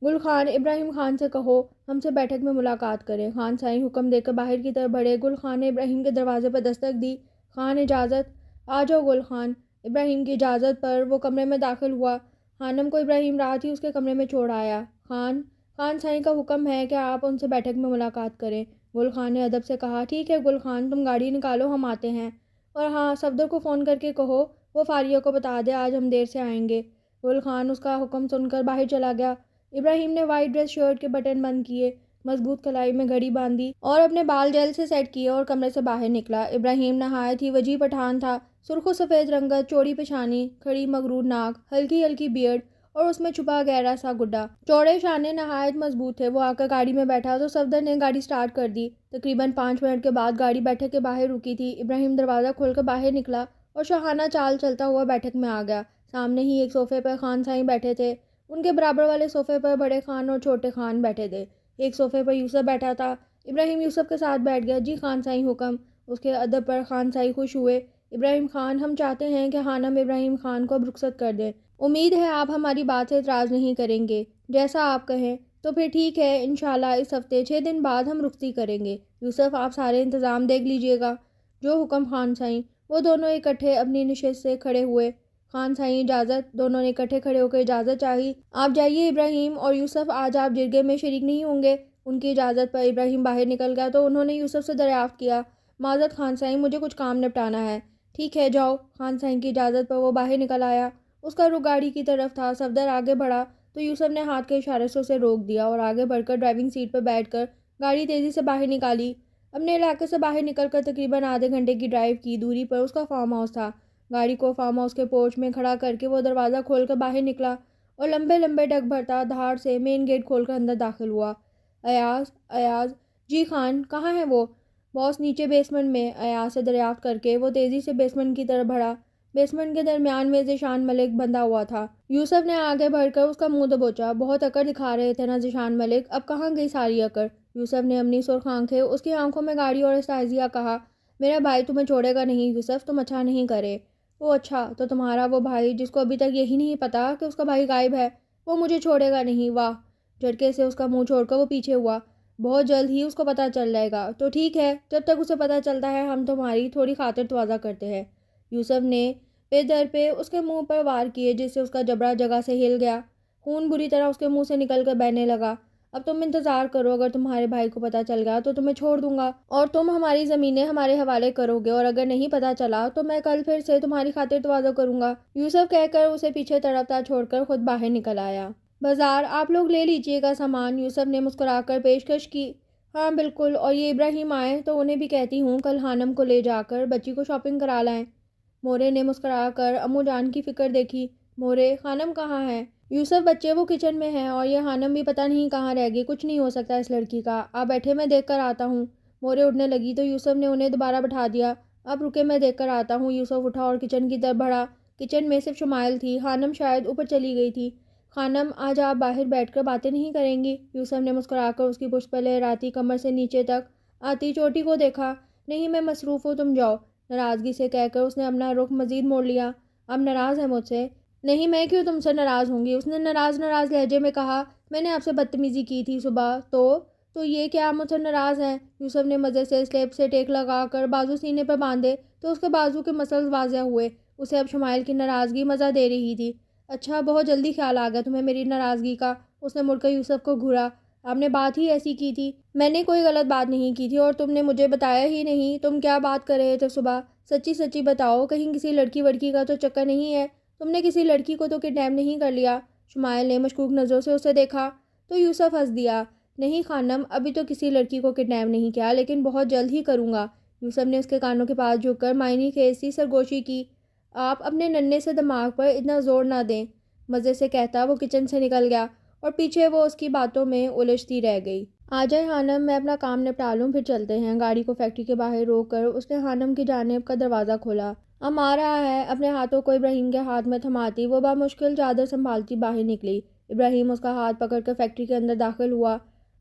گل خان، ابراہیم خان سے کہو ہم سے بیٹھک میں ملاقات کرے۔ خان سائیں حکم دے کر باہر کی طرف بڑھے۔ گل خان نے ابراہیم کے دروازے پر دستک دی۔ خان اجازت؟ آ جاؤ گل خان۔ ابراہیم کی اجازت پر وہ کمرے میں داخل ہوا۔ خانم کو ابراہیم رات ہی اس کے کمرے میں چھوڑ آیا۔ خان، خان سائیں کا حکم ہے کہ آپ ان سے بیٹھک میں ملاقات کریں۔ گل خان نے ادب سے کہا، ٹھیک ہے گل خان، تم گاڑی نکالو، ہم آتے ہیں۔ اور ہاں، صفدر کو فون کر کے کہو وہ فاریہ کو بتا دے آج ہم دیر سے آئیں گے۔ گل خان اس کا حکم سن کر باہر چلا گیا۔ ابراہیم نے وائٹ ڈریس شرٹ کے بٹن بند کیے، مضبوط کلائی میں گھڑی باندھی اور اپنے بال جیل سے سیٹ کیے اور کمرے سے باہر نکلا۔ ابراہیم نہایت ہی وجیح پٹھان تھا، سرخ و سفید رنگت، چوڑی پیشانی، کھڑی مغرور ناک، ہلکی ہلکی بیئرڈ اور اس میں چھپا گہرا سا گڈا، چوڑے شانے نہایت مضبوط تھے۔ وہ آ کر گاڑی میں بیٹھا تو صفدر نے گاڑی سٹارٹ کر دی۔ تقریباً 5 منٹ کے بعد گاڑی بیٹھک کے باہر رکی تھی۔ ابراہیم دروازہ کھول کر باہر نکلا اور شاہانہ چال چلتا ہوا بیٹھک میں آ گیا۔ سامنے ہی ایک صوفے پر خان سائیں بیٹھے تھے، ان کے برابر والے صوفے پر بڑے خان اور چھوٹے خان بیٹھے تھے۔ ایک صوفے پر یوسف بیٹھا تھا۔ ابراہیم یوسف کے ساتھ بیٹھ گیا۔ جی خان سائیں حکم۔ اس کے ادب پر خان سائیں خوش ہوئے۔ ابراہیم خان، ہم چاہتے ہیں کہ خانم ابراہیم خان کو اب رخصت کر دیں۔ امید ہے آپ ہماری بات سے اعتراض نہیں کریں گے۔ جیسا آپ کہیں۔ تو پھر ٹھیک ہے، انشاءاللہ اس ہفتے 6 دن بعد ہم رخصتی کریں گے۔ یوسف، آپ سارے انتظام دیکھ لیجئے گا۔ جو حکم خان سائیں۔ وہ دونوں اکٹھے اپنی نشست سے کھڑے ہوئے۔ خان سائیں اجازت۔ دونوں نے اکٹھے کھڑے ہو کر اجازت چاہی۔ آپ جائیے ابراہیم اور یوسف، آج آپ جرگے میں شریک نہیں ہوں گے۔ ان کی اجازت پر ابراہیم باہر نکل گیا تو انہوں نے یوسف سے دریافت کیا، معذرت خان سائیں، مجھے کچھ کام نپٹانا ہے۔ ٹھیک ہے جاؤ۔ خان سائیں کی اجازت پر وہ باہر نکل آیا۔ اس کا رخ گاڑی کی طرف تھا۔ صفدر آگے بڑھا تو یوسف نے ہاتھ کے اشارے سے اسے روک دیا اور آگے بڑھ کر ڈرائیونگ سیٹ پر بیٹھ کر گاڑی تیزی سے باہر نکالی۔ اپنے علاقے سے باہر نکل کر تقریباً آدھے گھنٹے کی ڈرائیو کی دوری پر اس کا فارم ہاؤس تھا۔ گاڑی کو فارم ہاؤس کے پورچ میں کھڑا کر کے وہ دروازہ کھول کر باہر نکلا اور لمبے لمبے ڈگ بھرتا دھاڑ سے مین گیٹ کھول کر اندر داخل ہوا۔ ایاز، ایاز۔ جی خان، کہاں ہے وہ؟ باس نیچے بیسمنٹ میں۔ ایاز سے دریافت کر کے وہ تیزی سے بیسمنٹ کی طرف بڑھا۔ بیسمنٹ کے درمیان میں ذیشان ملک بندھا ہوا تھا۔ یوسف نے آگے بڑھ کر اس کا منہ دبوچا۔ بہت اکڑ دکھا رہے تھے نا ذیشان ملک، اب کہاں گئی ساری اکڑ؟ یوسف نے اپنی سرخ آنکھیں اس کی آنکھوں میں گاڑی اور استحضیہ کہا، میرا بھائی تمہیں چھوڑے گا نہیں یوسف، تم اچھا نہیں کرے۔ او اچھا، تو تمہارا وہ بھائی جس کو ابھی تک یہی نہیں پتا کہ اس کا بھائی غائب ہے، وہ مجھے چھوڑے گا نہیں؟ واہ! جھٹکے سے اس کا منہ چھوڑ کر وہ پیچھے ہوا۔ بہت جلد ہی اس کو پتہ چل جائے گا۔ تو ٹھیک ہے، جب تک اسے پتہ چلتا ہے ہم تمہاری تھوڑی خاطر تواضع کرتے ہیں۔ یوسف نے پے در پہ اس کے منہ پر وار کیے جس سے اس کا جبڑا جگہ سے ہل گیا۔ خون بری طرح اس کے منہ سے نکل کر بہنے لگا۔ اب تم انتظار کرو، اگر تمہارے بھائی کو پتہ چل گیا تو تمہیں چھوڑ دوں گا اور تم ہماری زمینیں ہمارے حوالے کرو گے، اور اگر نہیں پتہ چلا تو میں کل پھر سے تمہاری خاطر تواضع کروں گا۔ یوسف کہہ کر اسے پیچھے تڑپتا چھوڑ کر خود باہر نکل آیا۔ بازار آپ لوگ لے لیجئے گا سامان، یوسف نے مسکرا کر پیشکش کی۔ ہاں بالکل، اور یہ ابراہیم آئے تو انہیں بھی کہتی ہوں کل خانم کو لے جا کر بچی کو شاپنگ کرا لائیں۔ مورے نے مسکرا کر امو جان کی فکر دیکھی۔ مورے، خانم کہاں ہے؟ یوسف، بچے وہ کچن میں ہیں اور یہ خانم بھی پتہ نہیں کہاں رہ گئی، کچھ نہیں ہو سکتا اس لڑکی کا۔ آپ بیٹھے، میں دیکھ کر آتا ہوں۔ مورے اٹھنے لگی تو یوسف نے انہیں دوبارہ بٹھا دیا۔ آپ رکے، میں دیکھ کر آتا ہوں۔ یوسف اٹھا اور کچن کی طرف بڑھا۔ کچن میں صرف شمائل تھی، خانم شاید اوپر چلی گئی تھی۔ خانم، آج آپ باہر بیٹھ کر باتیں نہیں کریں گی؟ یوسف نے مسکرا کر اس کی پشت پر لہراتی کمر سے نیچے تک آتی چوٹی کو دیکھا۔ نہیں، میں مصروف ہوں، تم جاؤ، ناراضگی سے کہہ کر اس نے اپنا رخ مزید موڑ لیا۔ آپ ناراض ہیں مجھ سے؟ نہیں، میں کیوں تم سے ناراض ہوں گی؟ اس نے ناراض لہجے میں کہا، میں نے آپ سے بدتمیزی کی تھی صبح، تو یہ کہ آپ مجھ سے ناراض ہیں؟ یوسف نے مزے سے سلیب سے ٹیک لگا کر بازو سینے پر باندھے تو اس کے بازو کے مسلز واضح ہوئے۔ اسے اب شمائل کی ناراضگی مزہ دے رہی تھی۔ اچھا، بہت جلدی خیال آ گیا تمہیں میری ناراضگی کا؟ اس نے مڑ کر یوسف کو گھورا۔ آپ نے بات ہی ایسی کی تھی۔ میں نے کوئی غلط بات نہیں کی تھی اور تم نے مجھے بتایا ہی نہیں تم کیا بات کر رہے تھے صبح۔ سچی سچی بتاؤ، کہیں کسی لڑکی وڑکی کا تو چکر نہیں ہے؟ تم نے کسی لڑکی کو تو کڈنیپ نہیں کر لیا؟ شمائل نے مشکوک نظروں سے اسے دیکھا تو یوسف ہنس دیا۔ نہیں خانم، ابھی تو کسی لڑکی کو کڈنیپ نہیں کیا، لیکن بہت جلد ہی کروں گا۔ یوسف نے اس کے کانوں کے پاس جھک کر معنی خیز سی سرگوشی کی۔ آپ اپنے ننھے سے دماغ پر اتنا زور نہ دیں، مزے سے کہتا وہ کچن سے نکل گیا اور پیچھے وہ اس کی باتوں میں الجھتی رہ گئی۔ آ جائے خانم، میں اپنا کام نپٹا لوں پھر چلتے ہیں۔ گاڑی کو فیکٹری کے باہر روک کر اس نے خانم کی جانب کا دروازہ کھولا۔ ام آ رہا ہے۔ اپنے ہاتھوں کو ابراہیم کے ہاتھ میں تھماتی وہ بامشکل چادر سنبھالتی باہر نکلی۔ ابراہیم اس کا ہاتھ پکڑ کر فیکٹری کے اندر داخل ہوا۔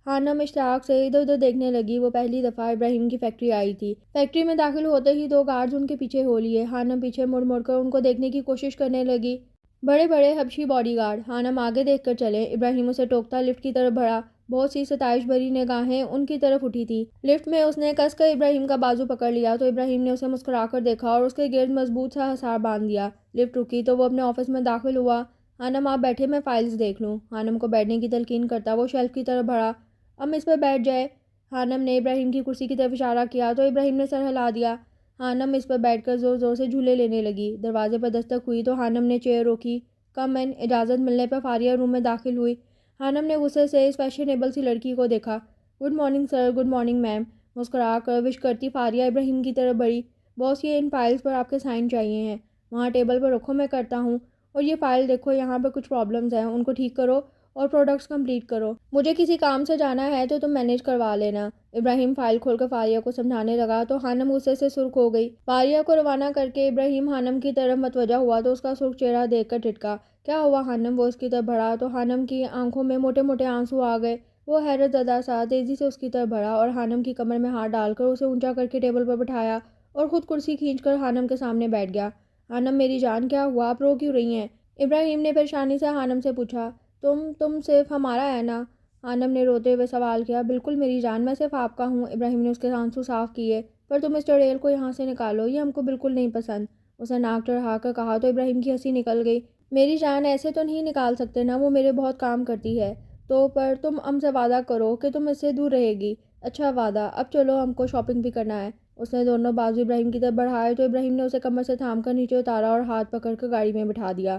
خانم اشتیاق سے ادھر ادھر دیکھنے لگی۔ وہ پہلی دفعہ ابراہیم کی فیکٹری آئی تھی۔ فیکٹری میں داخل ہوتے ہی 2 گارڈز ان کے پیچھے ہو لیے۔ خانم پیچھے مڑ مڑ کر ان کو دیکھنے کی کوشش کرنے لگی۔ بڑے بڑے حبشی باڈی گارڈ، خانم آگے دیکھ کر چلیں۔ ابراہیم اسے ٹوکتا لفٹ کی طرف بڑھا۔ بہت سی ستائش بھری نگاہیں ان کی طرف اٹھی تھی۔ لفٹ میں اس نے کس کر ابراہیم کا بازو پکڑ لیا تو ابراہیم نے اسے مسکرا کر دیکھا اور اس کے گرد مضبوط سا حصار باندھ دیا۔ لفٹ رکی تو وہ اپنے آفس میں داخل ہوا۔ حانم آپ بیٹھے، میں فائلز دیکھ لوں۔ حانم کو بیٹھنے کی تلقین کرتا وہ شیلف کی طرف بڑھا۔ اب اس پہ بیٹھ جائے۔ حانم نے ابراہیم کی کرسی کی طرف اشارہ کیا تو ابراہیم نے سر ہلا دیا۔ حانم اس پر بیٹھ کر زور زور سے جھولے لینے لگی۔ دروازے پر دستک ہوئی تو حانم نے چیئر روکی۔ کم ان۔ اجازت ملنے پر فاریہ روم میں داخل ہوئی۔ حانم نے غصے سے اس فیشنیبل سی لڑکی کو دیکھا۔ Good morning sir. Good morning ma'am. مسکرا کر وش کرتی فاریہ ابراہیم کی طرف بڑھی۔ باس، یہ ان فائلز پر آپ کے سائن چاہیے ہیں۔ وہاں ٹیبل پر رکھو، میں کرتا ہوں۔ اور یہ فائل دیکھو، یہاں پہ کچھ پرابلمز ہیں، ان کو ٹھیک کرو اور پروڈکٹس کمپلیٹ کرو۔ مجھے کسی کام سے جانا ہے تو تم مینیج کروا لینا۔ ابراہیم فائل کھول کر فاریہ کو سمجھانے لگا تو حانم غصے سے سرخ ہو گئی۔ فاریہ کو روانہ کر کے ابراہیم حانم کی طرف متوجہ ہوا تو اس کا سرخ چہرہ دیکھ کر ٹھٹکا۔ کیا ہوا حانم؟ وہ اس کی طرف بڑھا تو حانم کی آنکھوں میں موٹے موٹے آنسو آ گئے۔ وہ حیرت زدہ سا تیزی سے اس کی طرف بڑھا اور حانم کی کمر میں ہاتھ ڈال کر اسے اونچا کر کے ٹیبل پر بٹھایا اور خود کرسی کھینچ کر حانم کے سامنے بیٹھ گیا۔ حانم میری جان، کیا ہوا؟ آپ رو کیوں رہی ہیں؟ ابراہیم نے پریشانی سے حانم سے پوچھا۔ تم صرف ہمارا ہے نا؟ حانم نے روتے ہوئے سوال کیا۔ بالکل میری جان، میں صرف آپ کا ہوں۔ ابراہیم نے اس کے آنسو صاف کیے۔ پر تم اس چڑیل کو یہاں سے نکالو، یہ ہم کو بالکل نہیں پسند۔ اسے ناک چڑھا کر کہا تو ابراہیم کی ہنسی نکل گئی۔ میری جان، ایسے تو نہیں نکال سکتے نا، وہ میرے بہت کام کرتی ہے تو۔ پر تم ہم سے وعدہ کرو کہ تم اس سے دور رہے گی۔ اچھا وعدہ۔ اب چلو، ہم کو شاپنگ بھی کرنا ہے۔ اس نے دونوں بازو ابراہیم کی طرف بڑھائے تو ابراہیم نے اسے کمر سے تھام کر نیچے اتارا اور ہاتھ پکڑ کر گاڑی میں بٹھا دیا۔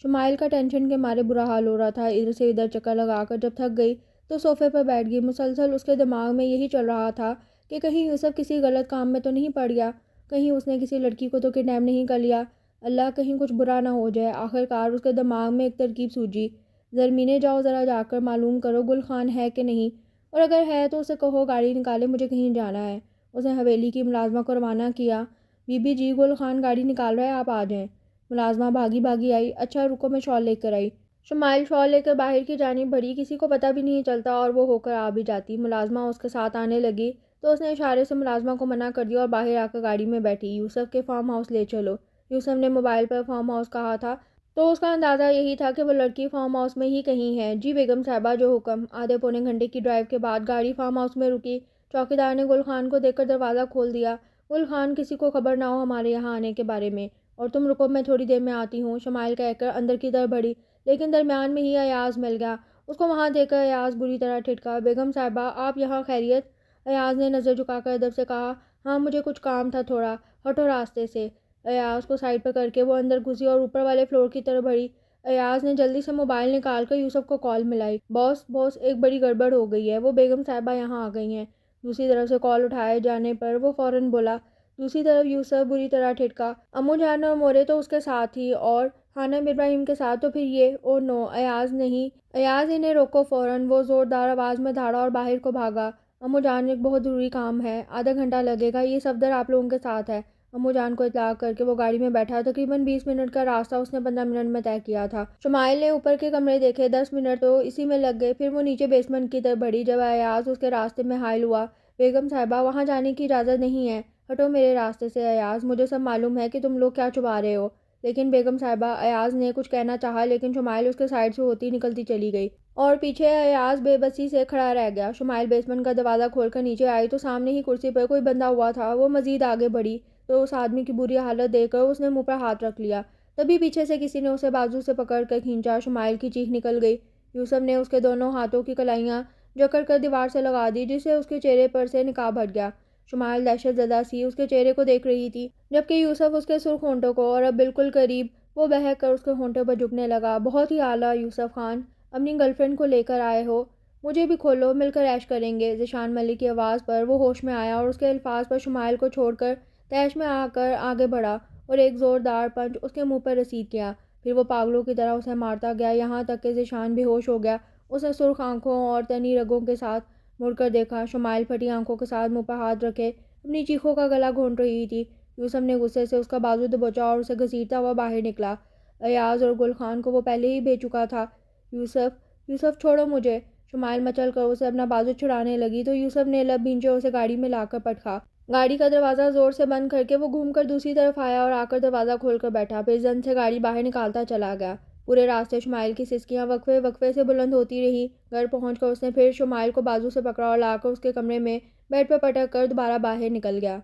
شمائل کا ٹینشن کے مارے برا حال ہو رہا تھا۔ ادھر سے ادھر چکر لگا کر جب تھک گئی تو صوفے پر بیٹھ گئی۔ مسلسل اس کے دماغ میں یہی چل رہا تھا کہ کہیں یوسف کسی غلط کام میں تو نہیں پڑ گیا، کہیں اس نے کسی لڑکی کو تو کڈنیپ نہیں کر لیا، اللہ کہیں کچھ برا نہ ہو جائے۔ آخر کار اس کے دماغ میں ایک ترکیب سوجی۔ زرمینے جاؤ، ذرا جا کر معلوم کرو گل خان ہے کہ نہیں، اور اگر ہے تو اسے کہو گاڑی نکالے، مجھے کہیں جانا ہے۔ اس نے حویلی کی ملازمہ کو روانہ کیا۔ بی بی جی، گل خان گاڑی نکال رہا ہے، آپ آ جائیں۔ ملازمہ بھاگی بھاگی آئی۔ اچھا رکو، میں شال لے کر آئی۔ شمائل شال لے کر باہر کی جانب بڑھی، کسی کو پتہ بھی نہیں چلتا اور وہ ہو کر آ بھی جاتی۔ ملازمہ اس کے ساتھ آنے لگی تو اس نے اشارے سے ملازمہ کو منع کر دیا اور باہر آ کر گاڑی میں بیٹھی۔ یوسف کے فارم ہاؤس لے چلو۔ یوسف نے موبائل پر فارم ہاؤس کہا تھا تو اس کا اندازہ یہی تھا کہ وہ لڑکی فارم ہاؤس میں ہی کہیں ہے۔ جی بیگم صاحبہ، جو حکم۔ آدھے پونے گھنٹے کی ڈرائیو کے بعد گاڑی فارم ہاؤس میں رکی۔ چوکیدار نے گل خان کو دیکھ کر دروازہ کھول دیا۔ گل خان، کسی کو خبر نہ ہو ہمارے یہاں آنے کے بارے میں، اور تم رکو، میں تھوڑی دیر میں آتی ہوں، شمائل کہہ کر اندر کی طرف بڑھی، لیکن درمیان میں ہی ایاز مل گیا۔ اس کو وہاں دیکھ کر ایاز بری طرح ٹھٹکا۔ بیگم صاحبہ، آپ یہاں خیریت؟ ایاز نے نظر جھکا کر ادب سے کہا۔ ہاں، مجھے کچھ کام تھا تھوڑا، ہٹو راستے سے۔ ایاز کو سائڈ پر کر کے وہ اندر گھسی اور اوپر والے فلور کی طرف بڑھی۔ ایاز نے جلدی سے موبائل نکال کر یوسف کو کال ملائی۔ باس، ایک بڑی گڑبڑ ہو گئی ہے، وہ بیگم صاحبہ یہاں آ گئی ہیں۔ دوسری طرف سے کال اٹھائے جانے پر وہ فوراً بولا۔ دوسری طرف یوسف بری طرح ٹھٹکا۔ امو جان اور مورے تو اس کے ساتھ ہی، اور حانم ابراہیم کے ساتھ، تو پھر یہ؟ او نو، ایاز نہیں۔ ایاز، انہیں روکو فوراً۔ وہ زوردار آواز میں دھاڑا اور باہر کو بھاگا۔ امو جان، ایک بہت ضروری کام ہے، آدھا گھنٹہ لگے گا، یہ صفدر آپ لوگوں کے ساتھ ہے۔ امو جان کو اطلاع کر کے وہ گاڑی میں بیٹھا۔ تقریباً 20 منٹ کا راستہ اس نے 15 منٹ میں طے کیا تھا۔ شمائل نے اوپر کے کمرے دیکھے، 10 منٹ تو اسی میں لگ گئے۔ پھر وہ نیچے بیسمنٹ کی طرف بڑھی جب ایاز اس کے راستے میں حائل ہوا۔ بیگم صاحبہ، وہاں جانے کی اجازت نہیں ہے، ہٹو میرے راستے سے۔ ایاز، مجھے سب معلوم ہے کہ تم لوگ کیا چھپا رہے ہو، لیکن بیگم صاحبہ۔ ایاز نے کچھ کہنا چاہا لیکن شمائل اس کے سائڈ سے ہوتی نکلتی چلی گئی اور پیچھے ایاز بے بسی سے کھڑا رہ گیا۔ شمائل بیسمنٹ کا دروازہ کھول کر نیچے آئی تو سامنے ہی کرسی پر کوئی بندھا ہوا تھا۔ وہ مزید آگے بڑھی تو اس آدمی کی بری حالت دیکھ کر اس نے منہ پر ہاتھ رکھ لیا۔ تبھی پیچھے سے کسی نے اسے بازو سے پکڑ کر کھینچا۔ شمائل کی چیخ نکل گئی۔ یوسف نے اس کے دونوں ہاتھوں کی کلائیاں جکڑ کر دیوار سے لگا دی جس سے اس کے چہرے پر سے نقاب ہٹ گیا۔ شمائل دہشت زدہ سی اس کے چہرے کو دیکھ رہی تھی جبکہ یوسف اس کے سرخ ہونٹوں کو، اور اب بالکل قریب وہ بہک کر اس کے ہونٹوں پر جھکنے لگا۔ بہت ہی اعلیٰ یوسف خان، اپنی گرل فرینڈ کو لے کر آئے ہو، مجھے بھی کھولو، مل کر عیش کریں گے۔ ذیشان ملک کی آواز پر وہ ہوش میں آیا اور اس کے الفاظ پر شمائل کو چھوڑ کر تیش میں آ کر آگے بڑھا اور ایک زوردار پنچ اس کے منہ پر رسید کیا۔ پھر وہ پاگلوں کی طرح اسے مارتا گیا یہاں تک کہ ذیشان بے ہوش ہو گیا۔ اس نے سرخ آنکھوں اور تنی رگوں کے ساتھ مڑ کر دیکھا۔ شمائل پھٹی آنکھوں کے ساتھ منہ پر ہاتھ رکھے اپنی چیخوں کا گلا گھونٹ رہی تھی۔ یوسف نے غصے سے اس کا بازو دبوچا اور اسے گھسیٹتا ہوا باہر نکلا۔ ایاز اور گل خان کو وہ پہلے ہی بھیج چکا تھا۔ یوسف چھوڑو مجھے۔ شمائل مچل کر اسے اپنا بازو چھڑانے لگی تو یوسف نے لب بھینچے اسے گاڑی میں لا کر پٹکا۔ گاڑی کا دروازہ زور سے بند کر کے وہ گھوم کر دوسری طرف آیا اور آ کر دروازہ کھول کر بیٹھا، پھر زن سے گاڑی باہر نکالتا چلا گیا۔ پورے راستے شمائل کی سسکیاں وقفے وقفے سے بلند ہوتی رہی۔ گھر پہنچ کر اس نے پھر شمائل کو بازو سے پکڑا اور لا کر اس کے کمرے میں بیڈ پر پٹک کر دوبارہ باہر نکل گیا۔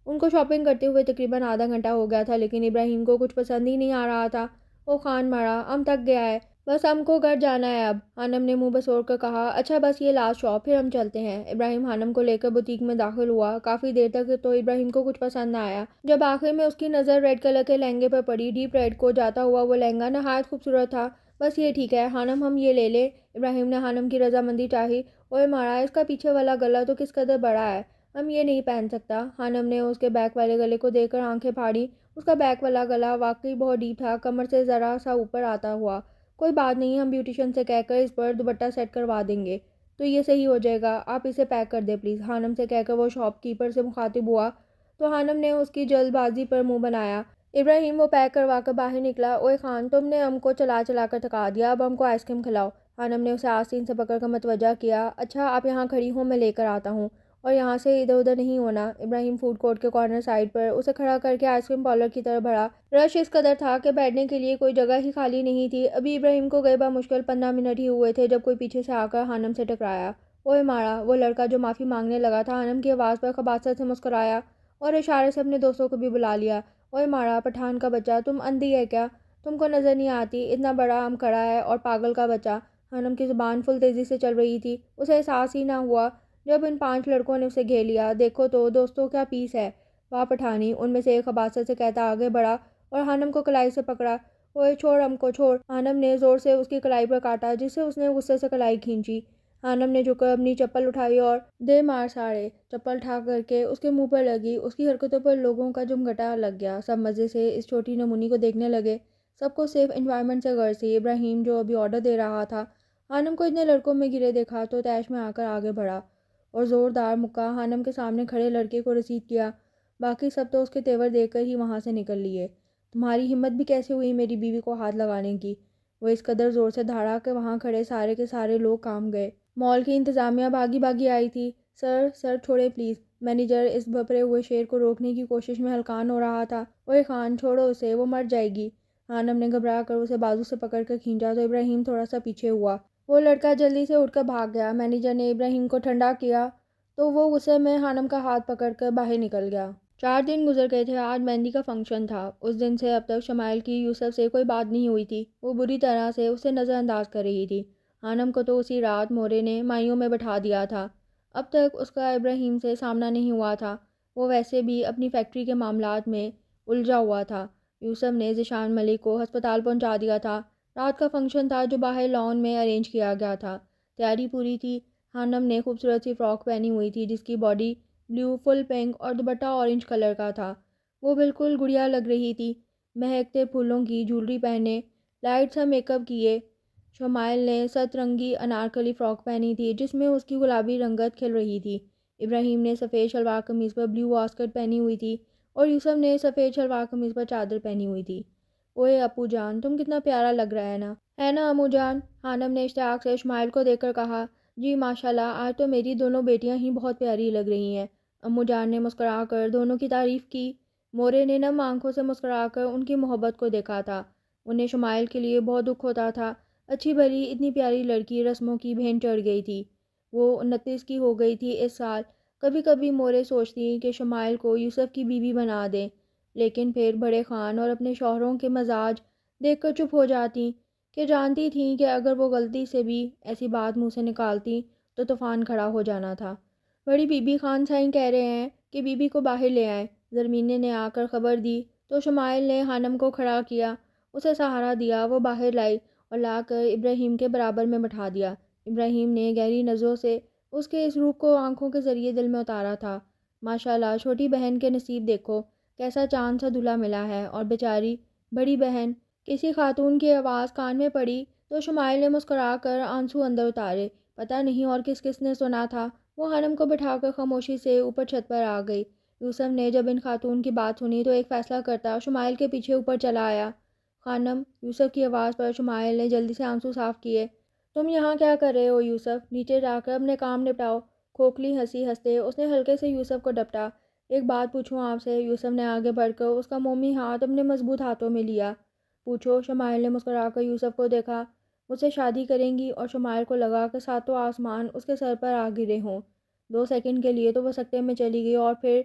ان کو شاپنگ کرتے ہوئے تقریباً آدھا گھنٹہ ہو گیا تھا لیکن ابراہیم کو کچھ پسند ہی نہیں آ رہا تھا۔ وہ خان مارا، ہم تک گیا ہے، بس ہم کو گھر جانا ہے اب۔ خانم نے منہ بسوڑ کر کہا، اچھا بس یہ لاسٹ شاپ، پھر ہم چلتے ہیں۔ ابراہیم خانم کو لے کر بوتیک میں داخل ہوا۔ کافی دیر تک تو ابراہیم کو کچھ پسند نہ آیا۔ جب آخر میں اس کی نظر ریڈ کلر کے لہنگے پر پڑی، ڈیپ ریڈ کو جاتا ہوا وہ لہنگا نہایت خوبصورت تھا۔ بس یہ ٹھیک ہے خانم، ہم یہ لے لیں۔ ابراہیم نے خانم کی رضامندی چاہی۔ اوئے مارا، اس کا پیچھے والا گلا تو کس قدر بڑا ہے، ہم یہ نہیں پہن سکتا۔ خانم نے اس کے بیک والے گلے کو دیکھ کر آنکھیں پھاڑی۔ اس کا بیک والا گلا واقعی بہت ڈیپ تھا، کمر سے ذرا سا اوپر آتا ہوا۔ کوئی بات نہیں، ہم بیوٹیشین سے کہہ کر اس پر دوپٹہ سیٹ کروا دیں گے تو یہ صحیح ہو جائے گا، آپ اسے پیک کر دیں پلیز، خانم سے کہہ کر وہ شاپ کیپر سے مخاطب ہوا تو خانم نے اس کی جلد بازی پر منہ بنایا۔ ابراہیم وہ پیک کروا کر باہر نکلا۔ اوئے خان، تم نے ہم کو چلا چلا کر تھکا دیا، اب ہم کو آئس کریم کھلاؤ۔ خانم نے اسے آستین سے پکڑ کر متوجہ کیا۔ اچھا آپ یہاں کھڑی ہوں، میں لے کر آتا ہوں، اور یہاں سے ادھر ادھر نہیں ہونا۔ ابراہیم فوڈ کورٹ کے کارنر سائڈ پر اسے کھڑا کر کے آئس کریم پارلر کی طرف بڑھا۔ رش اس قدر تھا کہ بیٹھنے کے لیے کوئی جگہ ہی خالی نہیں تھی۔ ابھی ابراہیم کو گئے بمشکل 15 منٹ ہی ہوئے تھے جب کوئی پیچھے سے آ کر خانم سے ٹکرایا۔ اوئے مارا، وہ لڑکا جو معافی مانگنے لگا تھا خانم کی آواز پر خباثت سے مسکرایا اور اشارے سے اپنے دوستوں کو بھی بلا لیا۔ اوئے مارا، پٹھان کا بچہ، تم اندھی ہے کیا؟ تم کو نظر نہیں آتی اتنا بڑا ہم کھڑا ہے، اور پاگل کا بچہ۔ خانم کی زبان فل تیزی سے چل رہی تھی۔ اسے احساس ہی نہ ہوا جب ان 5 لڑکوں نے اسے گھیر لیا۔ دیکھو تو دوستوں کیا پیس ہے، واہ پٹھانی، ان میں سے ایک خباثت سے کہتا آگے بڑھا اور خانم کو کلائی سے پکڑا۔ اوئے چھوڑ ہم کو، چھوڑ۔ خانم نے زور سے اس کی کلائی پر کاٹا جس سے اس نے غصے سے کلائی کھینچی۔ خانم نے جھک کر اپنی چپل اٹھائی اور دے مار ساڑے، چپل اٹھا کر کے اس کے منہ پر لگی۔ اس کی حرکتوں پر لوگوں کا جمگھٹا لگ گیا۔ سب مزے سے اس چھوٹی نمونی کو دیکھنے لگے۔ سب کو صرف انجوائمنٹ سے غرض تھی۔ ابراہیم جو ابھی آرڈر دے رہا تھا خانم کو اتنے لڑکوں میں گرے دیکھا تو تیش میں آ کر آگے بڑھا اور زوردار مکہ خانم کے سامنے کھڑے لڑکے کو رسید کیا۔ باقی سب تو اس کے تیور دیکھ کر ہی وہاں سے نکل لیے۔ تمہاری ہمت بھی کیسے ہوئی میری بیوی کو ہاتھ لگانے کی؟ وہ اس قدر زور سے دھاڑا کہ وہاں کھڑے سارے کے سارے لوگ کانپ گئے۔ مال کی انتظامیہ بھاگی بھاگی آئی تھی۔ سر سر چھوڑے پلیز۔ مینیجر اس بھپرے ہوئے شیر کو روکنے کی کوشش میں ہلکان ہو رہا تھا۔ اوئے خان، چھوڑو اسے، وہ مر جائے گی۔ خانم نے گھبرا کر اسے بازو سے پکڑ کر کھینچا تو ابراہیم تھوڑا سا پیچھے ہوا۔ وہ لڑکا جلدی سے اٹھ کر بھاگ گیا۔ مینیجر نے ابراہیم کو ٹھنڈا کیا تو وہ غصے میں خانم کا ہاتھ پکڑ کر باہر نکل گیا۔ 4 دن گزر گئے تھے۔ آج مہندی کا فنکشن تھا۔ اس دن سے اب تک شمائل کی یوسف سے کوئی بات نہیں ہوئی تھی۔ وہ بری طرح سے اسے نظر انداز کر رہی تھی۔ خانم کو تو اسی رات مورے نے مائیوں میں بٹھا دیا تھا۔ اب تک اس کا ابراہیم سے سامنا نہیں ہوا تھا۔ وہ ویسے بھی اپنی فیکٹری کے معاملات میں الجھا ہوا تھا۔ یوسف نے ذیشان ملک کو ہسپتال پہنچا دیا تھا۔ رات کا فنکشن تھا جو باہر لان میں ارینج کیا گیا تھا۔ تیاری پوری تھی۔ خانم نے خوبصورت سی فراک پہنی ہوئی تھی جس کی باڈی بلیو، فل پنک اور دوپٹہ اورنج کلر کا تھا۔ وہ بالکل گڑیا لگ رہی تھی، مہکتے پھولوں کی جولری پہنے، لائٹ سا میک اپ کیے۔ شمائل نے ست رنگی انارکلی فراک پہنی تھی جس میں اس کی گلابی رنگت کھل رہی تھی۔ ابراہیم نے سفید شلوار قمیض پر بلیو واسکٹ پہنی ہوئی تھی اور یوسف نے سفید شلوار قمیض پر چادر پہنی ہوئی تھی۔ اوئے اپو جان، تم کتنا پیارا لگ رہا ہے نا امو جان؟ خانم نے اشتیاق سے شمائل کو دیکھ کر کہا۔ جی ماشاءاللہ، آج تو میری دونوں بیٹیاں ہی بہت پیاری لگ رہی ہیں۔ امو جان نے مسکرا کر دونوں کی تعریف کی۔ مورے نے نم آنکھوں سے مسکرا کر ان کی محبت کو دیکھا تھا۔ انہیں شمائل کے لیے بہت دکھ ہوتا تھا۔ اچھی بھلی اتنی پیاری لڑکی رسموں کی بھین چڑھ گئی تھی۔ وہ 29 کی ہو گئی تھی اس سال۔ کبھی کبھی مورے سوچتی کہ شمائل کو یوسف کی بیوی بنا دیں، لیکن پھر بڑے خان اور اپنے شوہروں کے مزاج دیکھ کر چپ ہو جاتی کہ جانتی تھیں کہ اگر وہ غلطی سے بھی ایسی بات منہ سے نکالتی تو طوفان کھڑا ہو جانا تھا۔ بڑی بی بی خان سائیں کہہ رہے ہیں کہ بی بی کو باہر لے آئیں۔ زرمینے نے آ کر خبر دی تو شمائل نے خانم کو کھڑا کیا، اسے سہارا دیا، وہ باہر لائی اور لا کر ابراہیم کے برابر میں بٹھا دیا۔ ابراہیم نے گہری نظروں سے اس کے اس روپ کو آنکھوں کے ذریعے دل میں اتارا تھا۔ ماشاءاللہ، چھوٹی بہن کے نصیب دیکھو، کیسا چاند سا دلہا ملا ہے، اور بیچاری بڑی بہن۔ کسی خاتون کی آواز کان میں پڑی تو شمائل نے مسکرا کر آنسو اندر اتارے۔ پتہ نہیں اور کس کس نے سنا تھا۔ وہ خانم کو بٹھا کر خاموشی سے اوپر چھت پر آ گئی۔ یوسف نے جب ان خاتون کی بات سنی تو ایک فیصلہ کرتا شمائل کے پیچھے اوپر چلا آیا۔ خانم، یوسف کی آواز پر شمائل نے جلدی سے آنسو صاف کیے۔ تم یہاں کیا کر رہے ہو یوسف؟ نیچے جا کر اپنے کام نپٹاؤ۔ کھوکھلی ہنسی ہنستے اس نے ہلکے سے یوسف کو ڈپٹا۔ ایک بات پوچھوں آپ سے؟ یوسف نے آگے بڑھ کر اس کا مومی ہاتھ اپنے مضبوط ہاتھوں میں لیا۔ پوچھو، شمائل نے مسکرا کر یوسف کو دیکھا۔ مجھ سے شادی کریں گی؟ اور شمائل کو لگا کہ ساتوں آسمان اس کے سر پر آ گرے ہوں۔ 2 سیکنڈ کے لیے تو وہ سکتے میں چلی گئی اور پھر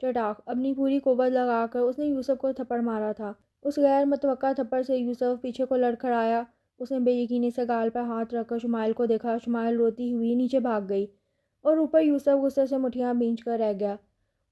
چٹاک اپنی پوری قوت لگا کر اس نے یوسف کو تھپڑ مارا تھا۔ اس غیر متوقع تھپڑ سے یوسف پیچھے کو لڑکھڑایا۔ اس نے بے یقینی سے گال پر ہاتھ رکھ کر شمائل کو دیکھا۔ شمائل روتی ہوئی نیچے بھاگ گئی اور اوپر یوسف غصے سے مٹھیاں بھینچ کر رہ گیا۔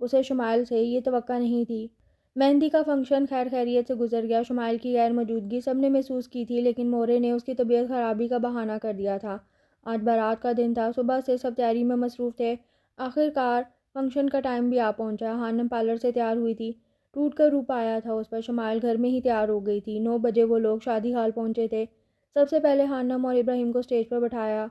اسے شمائل سے یہ توقع نہیں تھی۔ مہندی کا فنکشن خیر خیریت سے گزر گیا۔ شمائل کی غیر موجودگی سب نے محسوس کی تھی، لیکن مورے نے اس کی طبیعت خرابی کا بہانہ کر دیا تھا۔ آج بارات کا دن تھا، صبح سے سب تیاری میں مصروف تھے۔ آخر کار فنکشن کا ٹائم بھی آ پہنچا۔ ہانم پارلر سے تیار ہوئی تھی، ٹوٹ کر روپ آیا تھا اس پر۔ شمائل گھر میں ہی تیار ہو گئی تھی۔ 9 بجے وہ لوگ شادی ہال پہنچے تھے۔ سب سے پہلے ہانم اور ابراہیم کو اسٹیج پر بٹھایا۔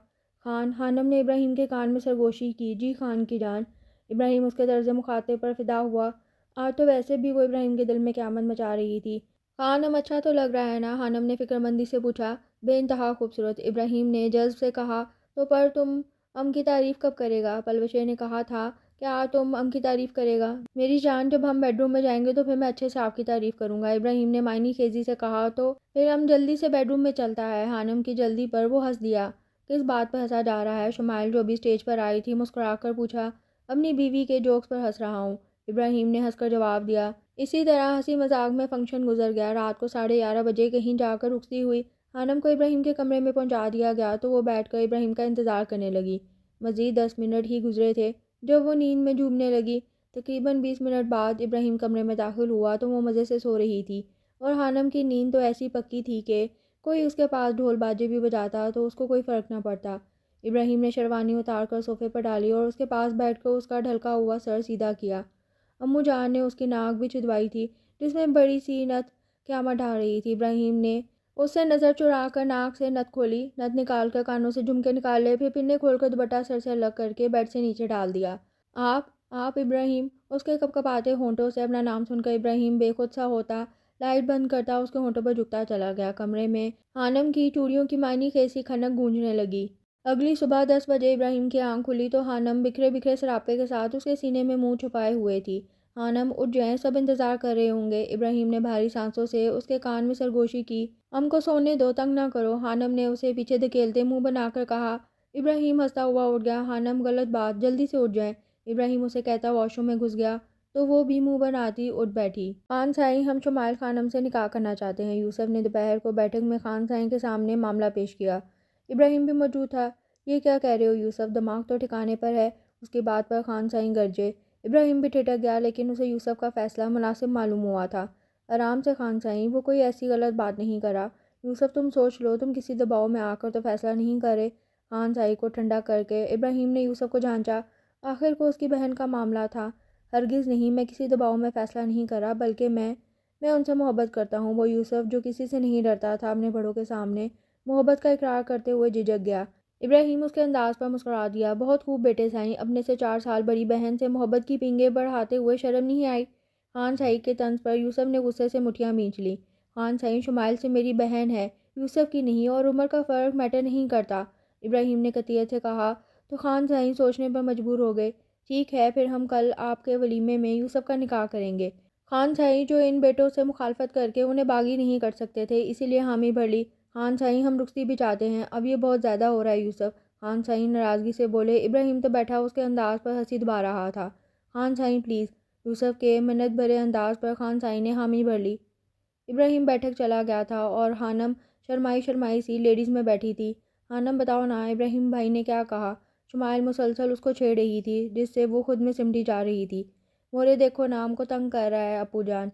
خان، ہانم نے ابراہیم کے کان میں سرگوشی کی۔ جی خان کی جان۔ ابراہیم اس کے طرز مخاطب پر فدا ہوا۔ آج تو ویسے بھی وہ ابراہیم کے دل میں قیامت مچا رہی تھی۔ خانم، اچھا تو لگ رہا ہے نا؟ ہانم نے فکرمندی سے پوچھا۔ بے انتہا خوبصورت، ابراہیم نے جذب سے کہا۔ تو پر تم ام کی تعریف کب کرے گا؟ پلوشے نے کہا تھا کیا تم ام کی تعریف کرے گا؟ میری جان، جب ہم بیڈ روم میں جائیں گے تو پھر میں اچھے سے آپ کی تعریف کروں گا، ابراہیم نے معنی خیزی سے کہا۔ تو پھر ام جلدی سے بیڈ روم میں چلتا ہے۔ ہانم کی جلدی پر وہ ہنس دیا۔ کس بات پر ہنسا جا رہا ہے؟ شمائل، جو بھی اسٹیج پر آئی تھی، مسکرا کر پوچھا۔ اپنی بیوی کے جوکس پر ہنس رہا ہوں، ابراہیم نے ہنس کر جواب دیا۔ اسی طرح ہنسی مذاق میں فنکشن گزر گیا۔ رات کو 11:30 بجے کہیں جا کر رخصتی ہوئی۔ ہانم کو ابراہیم کے کمرے میں پہنچا دیا گیا تو وہ بیٹھ کر ابراہیم کا انتظار کرنے لگی۔ مزید 10 منٹ ہی گزرے تھے جب وہ نیند میں ڈوبنے لگی۔ تقریباً 20 منٹ بعد ابراہیم کمرے میں داخل ہوا تو وہ مزے سے سو رہی تھی، اور ہانم کی نیند تو ایسی پکی تھی کہ کوئی اس کے پاس ڈھول باجے بھی بجاتا تو اس کو کوئی فرق نہ پڑتا۔ ابراہیم نے شیروانی اتار کر صوفے پر ڈالی اور اس کے پاس بیٹھ کر اس کا ڈھلکا ہوا سر سیدھا کیا۔ امو جان نے اس کی ناک بھی چدوائی تھی، جس میں بڑی سی نت قیامت ڈھا رہی تھی۔ ابراہیم نے اس سے نظر چرا کر ناک سے نت کھولی، نت نکال کر کانوں سے جھمکے نکالے، پھر پنے کھول کر دوپٹہ سر سے الگ کر کے بیڈ سے نیچے ڈال دیا۔ آپ ابراہیم، اس کے کپکپاتے ہونٹوں سے اپنا نام سن کر ابراہیم بے خود سا ہوتا، لائٹ بند کرتا، اس کے ہونٹوں پر جھکتا چلا گیا۔ کمرے میں ہانم کی چوڑیوں کی معنی خیز کھنک گونجنے لگی۔ اگلی صبح 10 بجے ابراہیم کی آنکھ کھلی تو ہانم بکھرے بکھرے سراپے کے ساتھ اس کے سینے میں منہ چھپائے ہوئے تھی۔ ہانم، اٹھ جائیں، سب انتظار کر رہے ہوں گے، ابراہیم نے بھاری سانسوں سے اس کے کان میں سرگوشی کی۔ ام کو سونے دو، تنگ نہ کرو، ہانم نے اسے پیچھے دھکیلتے منہ بنا کر کہا۔ ابراہیم ہنستا ہوا اٹھ گیا۔ ہانم، غلط بات، جلدی سے اٹھ جائیں، ابراہیم اسے کہتا واش روم میں گھس گیا تو وہ بھی منہ بناتی اٹھ بیٹھی۔ خان صاحب، ہم شمائل خانم سے نکاح کرنا چاہتے ہیں، یوسف نے دوپہر کو بیٹھک میں خان صاحب کے سامنے معاملہ پیش کیا۔ ابراہیم بھی موجود تھا۔ یہ کیا کہہ رہے ہو یوسف؟ دماغ تو ٹھکانے پر ہے؟ اس کی بات پر خان صاحب گرجے۔ ابراہیم بھی ٹھٹک گیا، لیکن اسے یوسف کا فیصلہ مناسب معلوم ہوا تھا۔ آرام سے خان صاحب، وہ کوئی ایسی غلط بات نہیں کرا۔ یوسف، تم سوچ لو، تم کسی دباؤ میں آ کر تو فیصلہ نہیں کرے۔ خان صاحب کو ٹھنڈا کر کے ابراہیم نے یوسف کو جانچا۔ آخر کو اس کی بہن کا معاملہ تھا۔ ہرگز نہیں، میں کسی دباؤ میں فیصلہ نہیں کرا، بلکہ میں ان سے محبت کرتا ہوں۔ وہ یوسف، جو کسی سے نہیں ڈرتا تھا، اپنے بڑوں کے سامنے محبت کا اقرار کرتے ہوئے جھجک گیا۔ ابراہیم اس کے انداز پر مسکرا دیا۔ بہت خوب بیٹے صاحب، اپنے سے 4 سال بڑی بہن سے محبت کی پینگیں بڑھاتے ہوئے شرم نہیں آئی؟ خان صاحب کے طنز پر یوسف نے غصے سے مٹھیاں بھینچ لیں۔ خان صاحب، شمائل سے میری بہن ہے، یوسف کی نہیں، اور عمر کا فرق میٹر نہیں کرتا، ابراہیم نے قطعیت سے کہا۔ تو خان صاحب سوچنے پر مجبور ہو گئے۔ ٹھیک ہے، پھر ہم کل آپ کے ولیمے میں یوسف کا نکاح کریں گے۔ خان صاحب، جو ان بیٹوں سے مخالفت کر کے انہیں باغی نہیں کر سکتے تھے، اسی لیے حامی بھر لی۔ خان صاحب، ہم رخصتی بھی چاہتے ہیں، اب یہ بہت زیادہ ہو رہا ہے یوسف، خان صاحب ناراضگی سے بولے۔ ابراہیم تو بیٹھا اس کے انداز پر ہنسی دبا رہا تھا۔ خان صاحب پلیز، یوسف کے منت بھرے انداز پر خان صاحب نے حامی بھر لی۔ ابراہیم بیٹھک چلا گیا تھا اور ہانم شرمائی شرمائی سی لیڈیز میں بیٹھی تھی۔ ہانم، بتاؤ نا، ابراہیم بھائی نے کیا کہا؟ شمائل مسلسل اس کو چھیڑ رہی تھی، جس سے وہ خود میں سمٹی جا رہی تھی۔ مورے دیکھو نا، ہم کو تنگ کر رہا ہے اپو جان،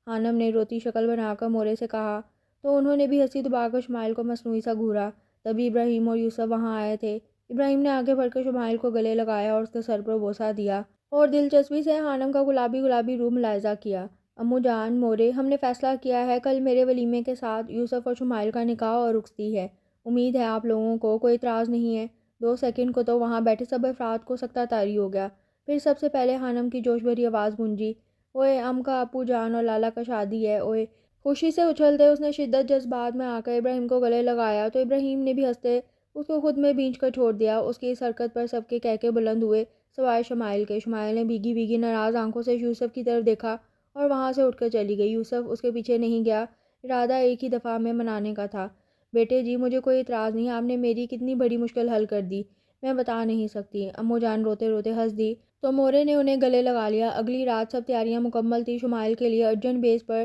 ہانم نے روتی شکل بنا کر مورے سے کہا۔ تو انہوں نے بھی ہنسی دبا کر شمائل کو مصنوعی سا گھورا۔ تبھی ابراہیم اور یوسف وہاں آئے تھے۔ ابراہیم نے آگے بڑھ کر شمائل کو گلے لگایا اور اس کے سر پر بوسہ دیا، اور دلچسپی سے ہانم کا گلابی گلابی روح ملاحظہ کیا۔ امو جان، مورے، ہم نے فیصلہ کیا ہے، کل میرے ولیمے کے ساتھ یوسف اور شمائل کا نکاح اور رخصتی ہے۔ امید ہے آپ لوگوں کو کوئی اعتراض نہیں ہے۔ 2 سیکنڈ کو تو وہاں بیٹھے سب افراد کو سکتہ طاری ہو گیا۔ پھر سب سے پہلے ہانم کی جوش بھری آواز گونجی۔ اوئے، ام کا اپو جان اور لالا کا شادی ہے، اوئے۔ خوشی سے اچھلتے اس نے شدت جذبات میں آ کر ابراہیم کو گلے لگایا تو ابراہیم نے بھی ہنستے اس کو خود میں بھینچ کر چھوڑ دیا۔ اس کی اس حرکت پر سب کے کہکے بلند ہوئے سوائے شمائل کے۔ شمائل نے بھیگی بھیگی ناراض آنکھوں سے یوسف کی طرف دیکھا اور وہاں سے اٹھ کر چلی گئی۔ یوسف اس کے پیچھے نہیں گیا، ارادہ ایک ہی دفعہ میں منانے کا تھا۔ بیٹے جی، مجھے کوئی اعتراض نہیں، آپ نے میری کتنی بڑی مشکل حل کر دی، میں بتا نہیں سکتی، امو جان روتے روتے ہنس دی تو مورے نے انہیں گلے لگا لیا۔ اگلی رات سب تیاریاں مکمل تھی۔ شمائل کے لیے ارجنٹ بیس پر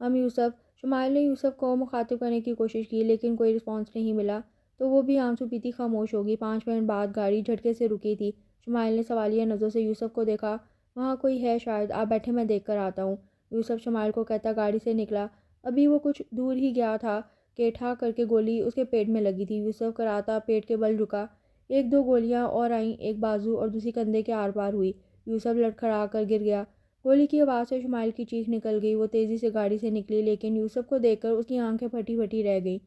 ہم یوسف۔ شمائل نے یوسف کو مخاطب کرنے کی کوشش کی لیکن کوئی رسپانس نہیں ملا تو وہ بھی آنسو پیتی خاموش ہوگی۔ 5 منٹ بعد گاڑی جھٹکے سے رکی تھی۔ شمائل نے سوالیہ نظروں سے یوسف کو دیکھا۔ وہاں کوئی ہے شاید، آپ بیٹھے میں دیکھ کر آتا ہوں، یوسف شمائل کو کہتا گاڑی سے نکلا۔ ابھی وہ کچھ دور ہی گیا تھا کہ ٹھا کر کے گولی اس کے پیٹ میں لگی تھی۔ یوسف کراتا پیٹ کے بل رکا۔ 1-2 گولیاں اور آئیں، ایک بازو اور دوسری کندھے کے آر پار ہوئی۔ یوسف لڑکھڑا کر گر گیا۔ گولی کی آواز سے شمائل کی چیخ نکل گئی۔ وہ تیزی سے گاڑی سے نکلی لیکن یوسف کو دیکھ کر اس کی آنکھیں پھٹی پھٹی رہ گئیں۔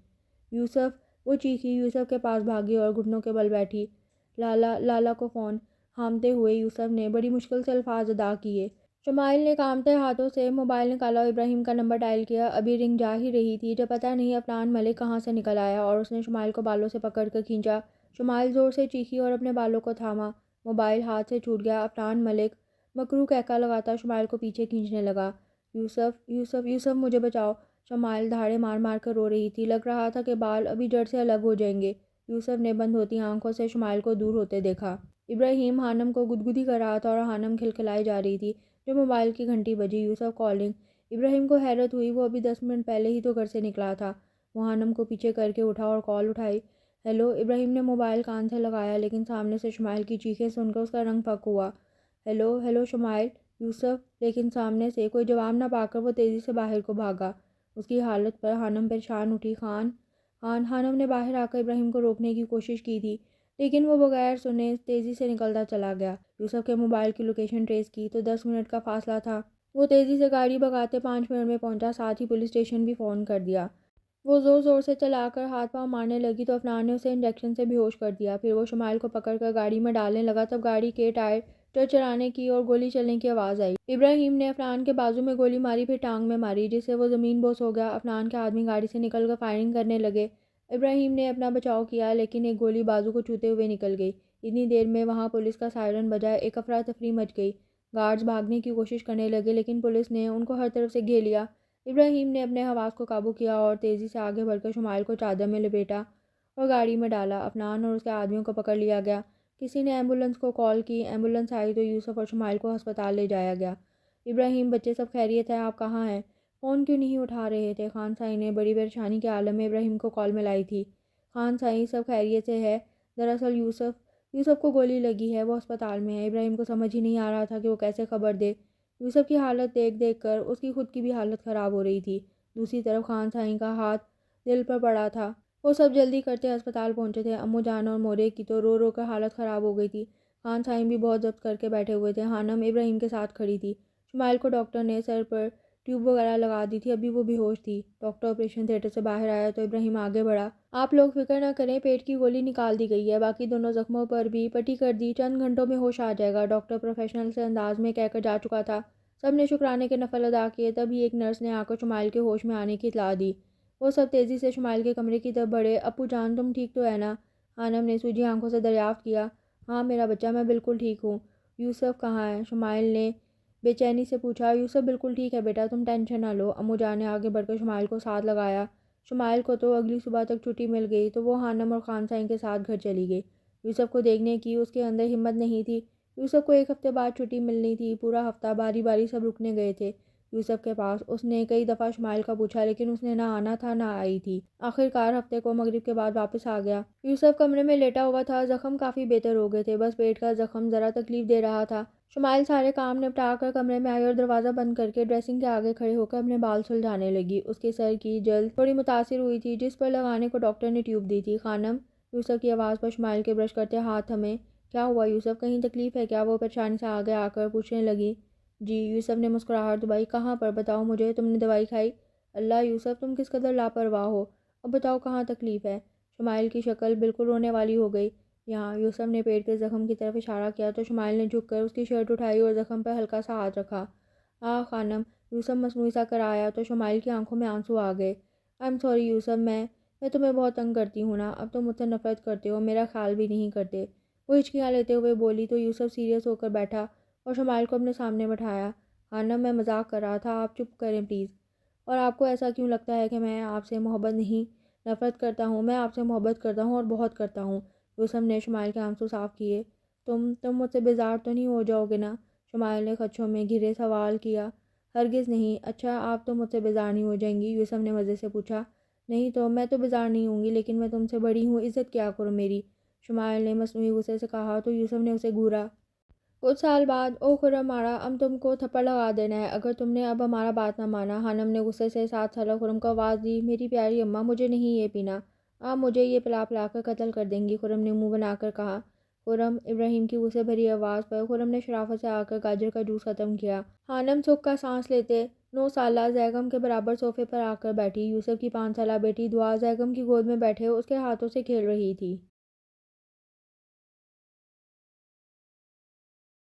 یوسف، وہ چیخی، یوسف کے پاس بھاگی اور گھٹنوں کے بل بیٹھی۔ لالا کو فون۔ ہامتے ہوئے یوسف نے بڑی مشکل سے الفاظ ادا کیے۔ شمائل نے کانپتے ہاتھوں سے موبائل نکالا اور ابراہیم کا نمبر ڈائل کیا۔ ابھی رنگ جا ہی رہی تھی جب پتہ نہیں عفنان ملک کہاں سے نکل آیا اور اس نے شمائل کو بالوں سے پکڑ کر کھینچا۔ شمائل زور سے چیخی اور اپنے بالوں کو تھاما۔ موبائل ہاتھ سے چھوٹ گیا۔ عفنان ملک مکروہ قہقہ لگاتا شمائل کو پیچھے کھینچنے لگا۔ یوسف یوسف یوسف مجھے بچاؤ۔ شمائل دھاڑے مار مار کر رو رہی تھی۔ لگ رہا تھا کہ بال ابھی جڑ سے الگ ہو جائیں گے۔ یوسف نے بند ہوتی آنکھوں سے شمائل کو دور ہوتے دیکھا۔ ابراہیم ہانم کو گدگدی کر رہا تھا اور ہانم کھلکھلائی جا رہی تھی جو موبائل کی گھنٹی بجی۔ یوسف کالنگ۔ ابراہیم کو حیرت ہوئی، وہ ابھی 10 منٹ پہلے ہی تو گھر سے نکلا تھا۔ وہ ہانم کو پیچھے کر کے اٹھا اور کال اٹھائی۔ ہیلو۔ ابراہیم نے موبائل کان سے لگایا لیکن سامنے سے شمائل کی چیخیں سن کر اس کا رنگ پھک ہوا۔ ہیلو ہیلو شمائل، یوسف، لیکن سامنے سے کوئی جواب نہ پا کر وہ تیزی سے باہر کو بھاگا۔ اس کی حالت پر ہانم پریشان اٹھی۔ ہانم نے باہر آ کر ابراہیم کو روکنے کی کوشش کی تھی لیکن وہ بغیر سنے تیزی سے نکلتا چلا گیا۔ یوسف کے موبائل کی لوکیشن ٹریس کی تو 10 منٹ کا فاصلہ تھا۔ وہ تیزی سے گاڑی بھگاتے 5 منٹ میں پہنچا، ساتھ ہی پولیس اسٹیشن بھی فون کر دیا۔ وہ زور زور سے چلا کر ہاتھ پاؤں مارنے لگی تو عفنان نے اسے انجیکشن سے بے ہوش کر دیا۔ پھر وہ شمائل کو پکڑ کر گاڑی میں ڈالنے لگا تب گاڑی کے ٹائر چرچرانے کی اور گولی چلنے کی آواز آئی۔ ابراہیم نے عفنان کے بازو میں گولی ماری، پھر ٹانگ میں ماری جس سے وہ زمین بوس ہو گیا۔ عفنان کے آدمی گاڑی سے نکل کر فائرنگ کرنے لگے۔ ابراہیم نے اپنا بچاؤ کیا لیکن ایک گولی بازو کو چھوتے ہوئے نکل گئی۔ اتنی دیر میں وہاں پولیس کا سائرن بجا۔ ایک افراتفری مچ گئی۔ گارڈز بھاگنے کی کوشش کرنے لگے لیکن پولیس نے ان کو ہر طرف سے گھیر لیا۔ ابراہیم نے اپنے حواس کو قابو کیا اور تیزی سے آگے بڑھ کر شمائل کو چادر میں لپیٹا اور گاڑی میں ڈالا۔ عفنان اور اس کے آدمیوں کو پکڑ لیا گیا۔ کسی نے ایمبولینس کو کال کی۔ ایمبولینس آئی تو یوسف اور شمائل کو ہسپتال لے جایا گیا۔ ابراہیم، بچے سب خیریت ہے؟ آپ کہاں ہیں؟ فون کیوں نہیں اٹھا رہے تھے؟ خان سائی نے بڑی پریشانی کے عالم میں ابراہیم کو کال ملائی تھی۔ خان سائی، سب خیریت سے ہے؟ دراصل یوسف کو گولی لگی ہے، وہ ہسپتال میں ہے۔ ابراہیم کو سمجھ ہی نہیں آ رہا تھا کہ وہ کیسے خبر دے۔ یوسف کی حالت دیکھ کر اس کی خود کی بھی حالت خراب ہو رہی تھی۔ دوسری طرف خان سائی کا ہاتھ دل پر پڑا تھا۔ وہ سب جلدی کرتے ہسپتال پہنچے تھے۔ امو جان اور مورے کی تو رو رو کر حالت خراب ہو گئی تھی۔ خان سائی بھی بہت ضبط کر کے بیٹھے ہوئے تھے۔ ہانم ابراہیم کے ساتھ کھڑی تھی۔ شمائل کو ڈاکٹر نے سر پر ٹیوب وغیرہ لگا دی تھی، ابھی وہ بے ہوش تھی۔ ڈاکٹر آپریشن تھیٹر سے باہر آیا تو ابراہیم آگے بڑھا۔ آپ لوگ فکر نہ کریں، پیٹ کی گولی نکال دی گئی ہے، باقی دونوں زخموں پر بھی پٹی کر دی، چند گھنٹوں میں ہوش آ جائے گا، ڈاکٹر پروفیشنل سے انداز میں کہہ کر جا چکا تھا۔ سب نے شکرانے کے نفل ادا کیے۔ تب ہی ایک نرس نے آ کر شمائل کے ہوش میں آنے کی اطلاع دی۔ وہ سب تیزی سے شمائل کے کمرے کی طرف بڑھے۔ ابو جان، تم ٹھیک تو ہے نا؟ ہانم نے سوجی آنکھوں سے دریافت کیا۔ ہاں میرا بچہ، میں بالکل ٹھیک ہوں۔ یوسف کہاں ہے؟ شمائل نے بے چینی سے پوچھا۔ یوسف بالکل ٹھیک ہے بیٹا، تم ٹینشن نہ لو۔ امو جان نے آگے بڑھ کر شمائل کو ساتھ لگایا۔ شمائل کو تو اگلی صبح تک چھٹی مل گئی تو وہ ہانم اور خان سائی کے ساتھ گھر چلی گئی۔ یوسف کو دیکھنے کی اس کے اندر ہمت نہیں تھی۔ یوسف کو 1 ہفتے بعد چھٹی ملنی تھی۔ پورا ہفتہ باری باری سب رکنے گئے تھے یوسف کے پاس۔ اس نے کئی دفعہ شمائل کا پوچھا لیکن اس نے نہ آنا تھا نہ آئی تھی۔ آخر کار ہفتے کو مغرب کے بعد واپس آ گیا۔ یوسف کمرے میں لیٹا ہوا تھا۔ زخم کافی بہتر ہو گئے تھے، بس پیٹ کا زخم ذرا تکلیف دے رہا تھا۔ شمائل سارے کام نپٹا کر کمرے میں آئی اور دروازہ بند کر کے ڈریسنگ کے آگے کھڑے ہو کر اپنے بال سلجھانے لگی۔ اس کے سر کی جلد تھوڑی متاثر ہوئی تھی جس پر لگانے کو ڈاکٹر نے ٹیوب دی تھی۔ خانم، یوسف کی آواز پر شمائل کے برش کرتے ہاتھ تھمے۔ کیا ہوا یوسف، کہیں تکلیف ہے کیا؟ وہ پریشانی سے آگے آ کر پوچھنے لگی۔ جی، یوسف نے مسکراہٹ دبائی۔ کہاں پر؟ بتاؤ مجھے، تم نے دوائی کھائی؟ اللہ یوسف، تم کس قدر لاپرواہ ہو، اب بتاؤ کہاں تکلیف ہے؟ شمائل کی شکل بالکل رونے والی ہو گئی۔ یہاں، یوسف نے پیٹ کے زخم کی طرف اشارہ کیا تو شمائل نے جھک کر اس کی شرٹ اٹھائی اور زخم پر ہلکا سا ہاتھ رکھا۔ خانم، یوسف مصنوعی سا کر آیا تو شمائل کی آنکھوں میں آنسو آ گئے۔ آئی ایم سوری یوسف، میں تمہیں بہت تنگ کرتی ہوں نا، اب تم مجھ سے نفرت کرتے ہو، میرا خیال بھی نہیں کرتے۔ وہ ہچکیاں لیتے ہوئے بولی تو یوسف سیریس ہو کر بیٹھا اور شمائل کو اپنے سامنے بٹھایا۔ خانم، میں مذاق کر رہا تھا، آپ چپ کریں پلیز۔ اور آپ کو ایسا کیوں لگتا ہے کہ میں آپ سے محبت نہیں، نفرت کرتا ہوں؟ میں آپ سے محبت کرتا ہوں اور بہت کرتا ہوں۔ یوسف نے شمائل کے آنسو صاف کیے۔ تم مجھ سے بیزار تو نہیں ہو جاؤ گے نا؟ شمائل نے خدشوں میں گھرے سوال کیا۔ ہرگز نہیں۔ اچھا آپ تو مجھ سے بیزار نہیں ہو جائیں گی؟ یوسف نے مزے سے پوچھا۔ نہیں تو، میں تو بیزار نہیں ہوں گی، لیکن میں تم سے بڑی ہوں، عزت کیا کرو میری، شمائل نے مصنوعی غصے سے کہا تو یوسف نے اسے گھورا۔ کچھ سال بعد، او خرم مارا، اب تم کو تھپڑ لگا دینا ہے اگر تم نے اب ہمارا بات نہ مانا۔ خانم نے غصے سے 7 سالہ خرم کو آواز دی۔ میری پیاری اماں، مجھے نہیں یہ پینا، آپ مجھے یہ پلا پلا کر قتل کر دیں گی، خرم نے منہ بنا کر کہا۔ خرم، ابراہیم کی غصے بھری آواز پر خرم نے شرافت سے آ کر گاجر کا جوس ختم کیا۔ خانم سکھ کا سانس لیتے 9 سالہ زیگم کے برابر صوفے پر آ کر بیٹھی۔ یوسف کی 5 سالہ بیٹی دعا زیگم کی گود میں بیٹھے اس کے ہاتھوں سے کھیل رہی تھی۔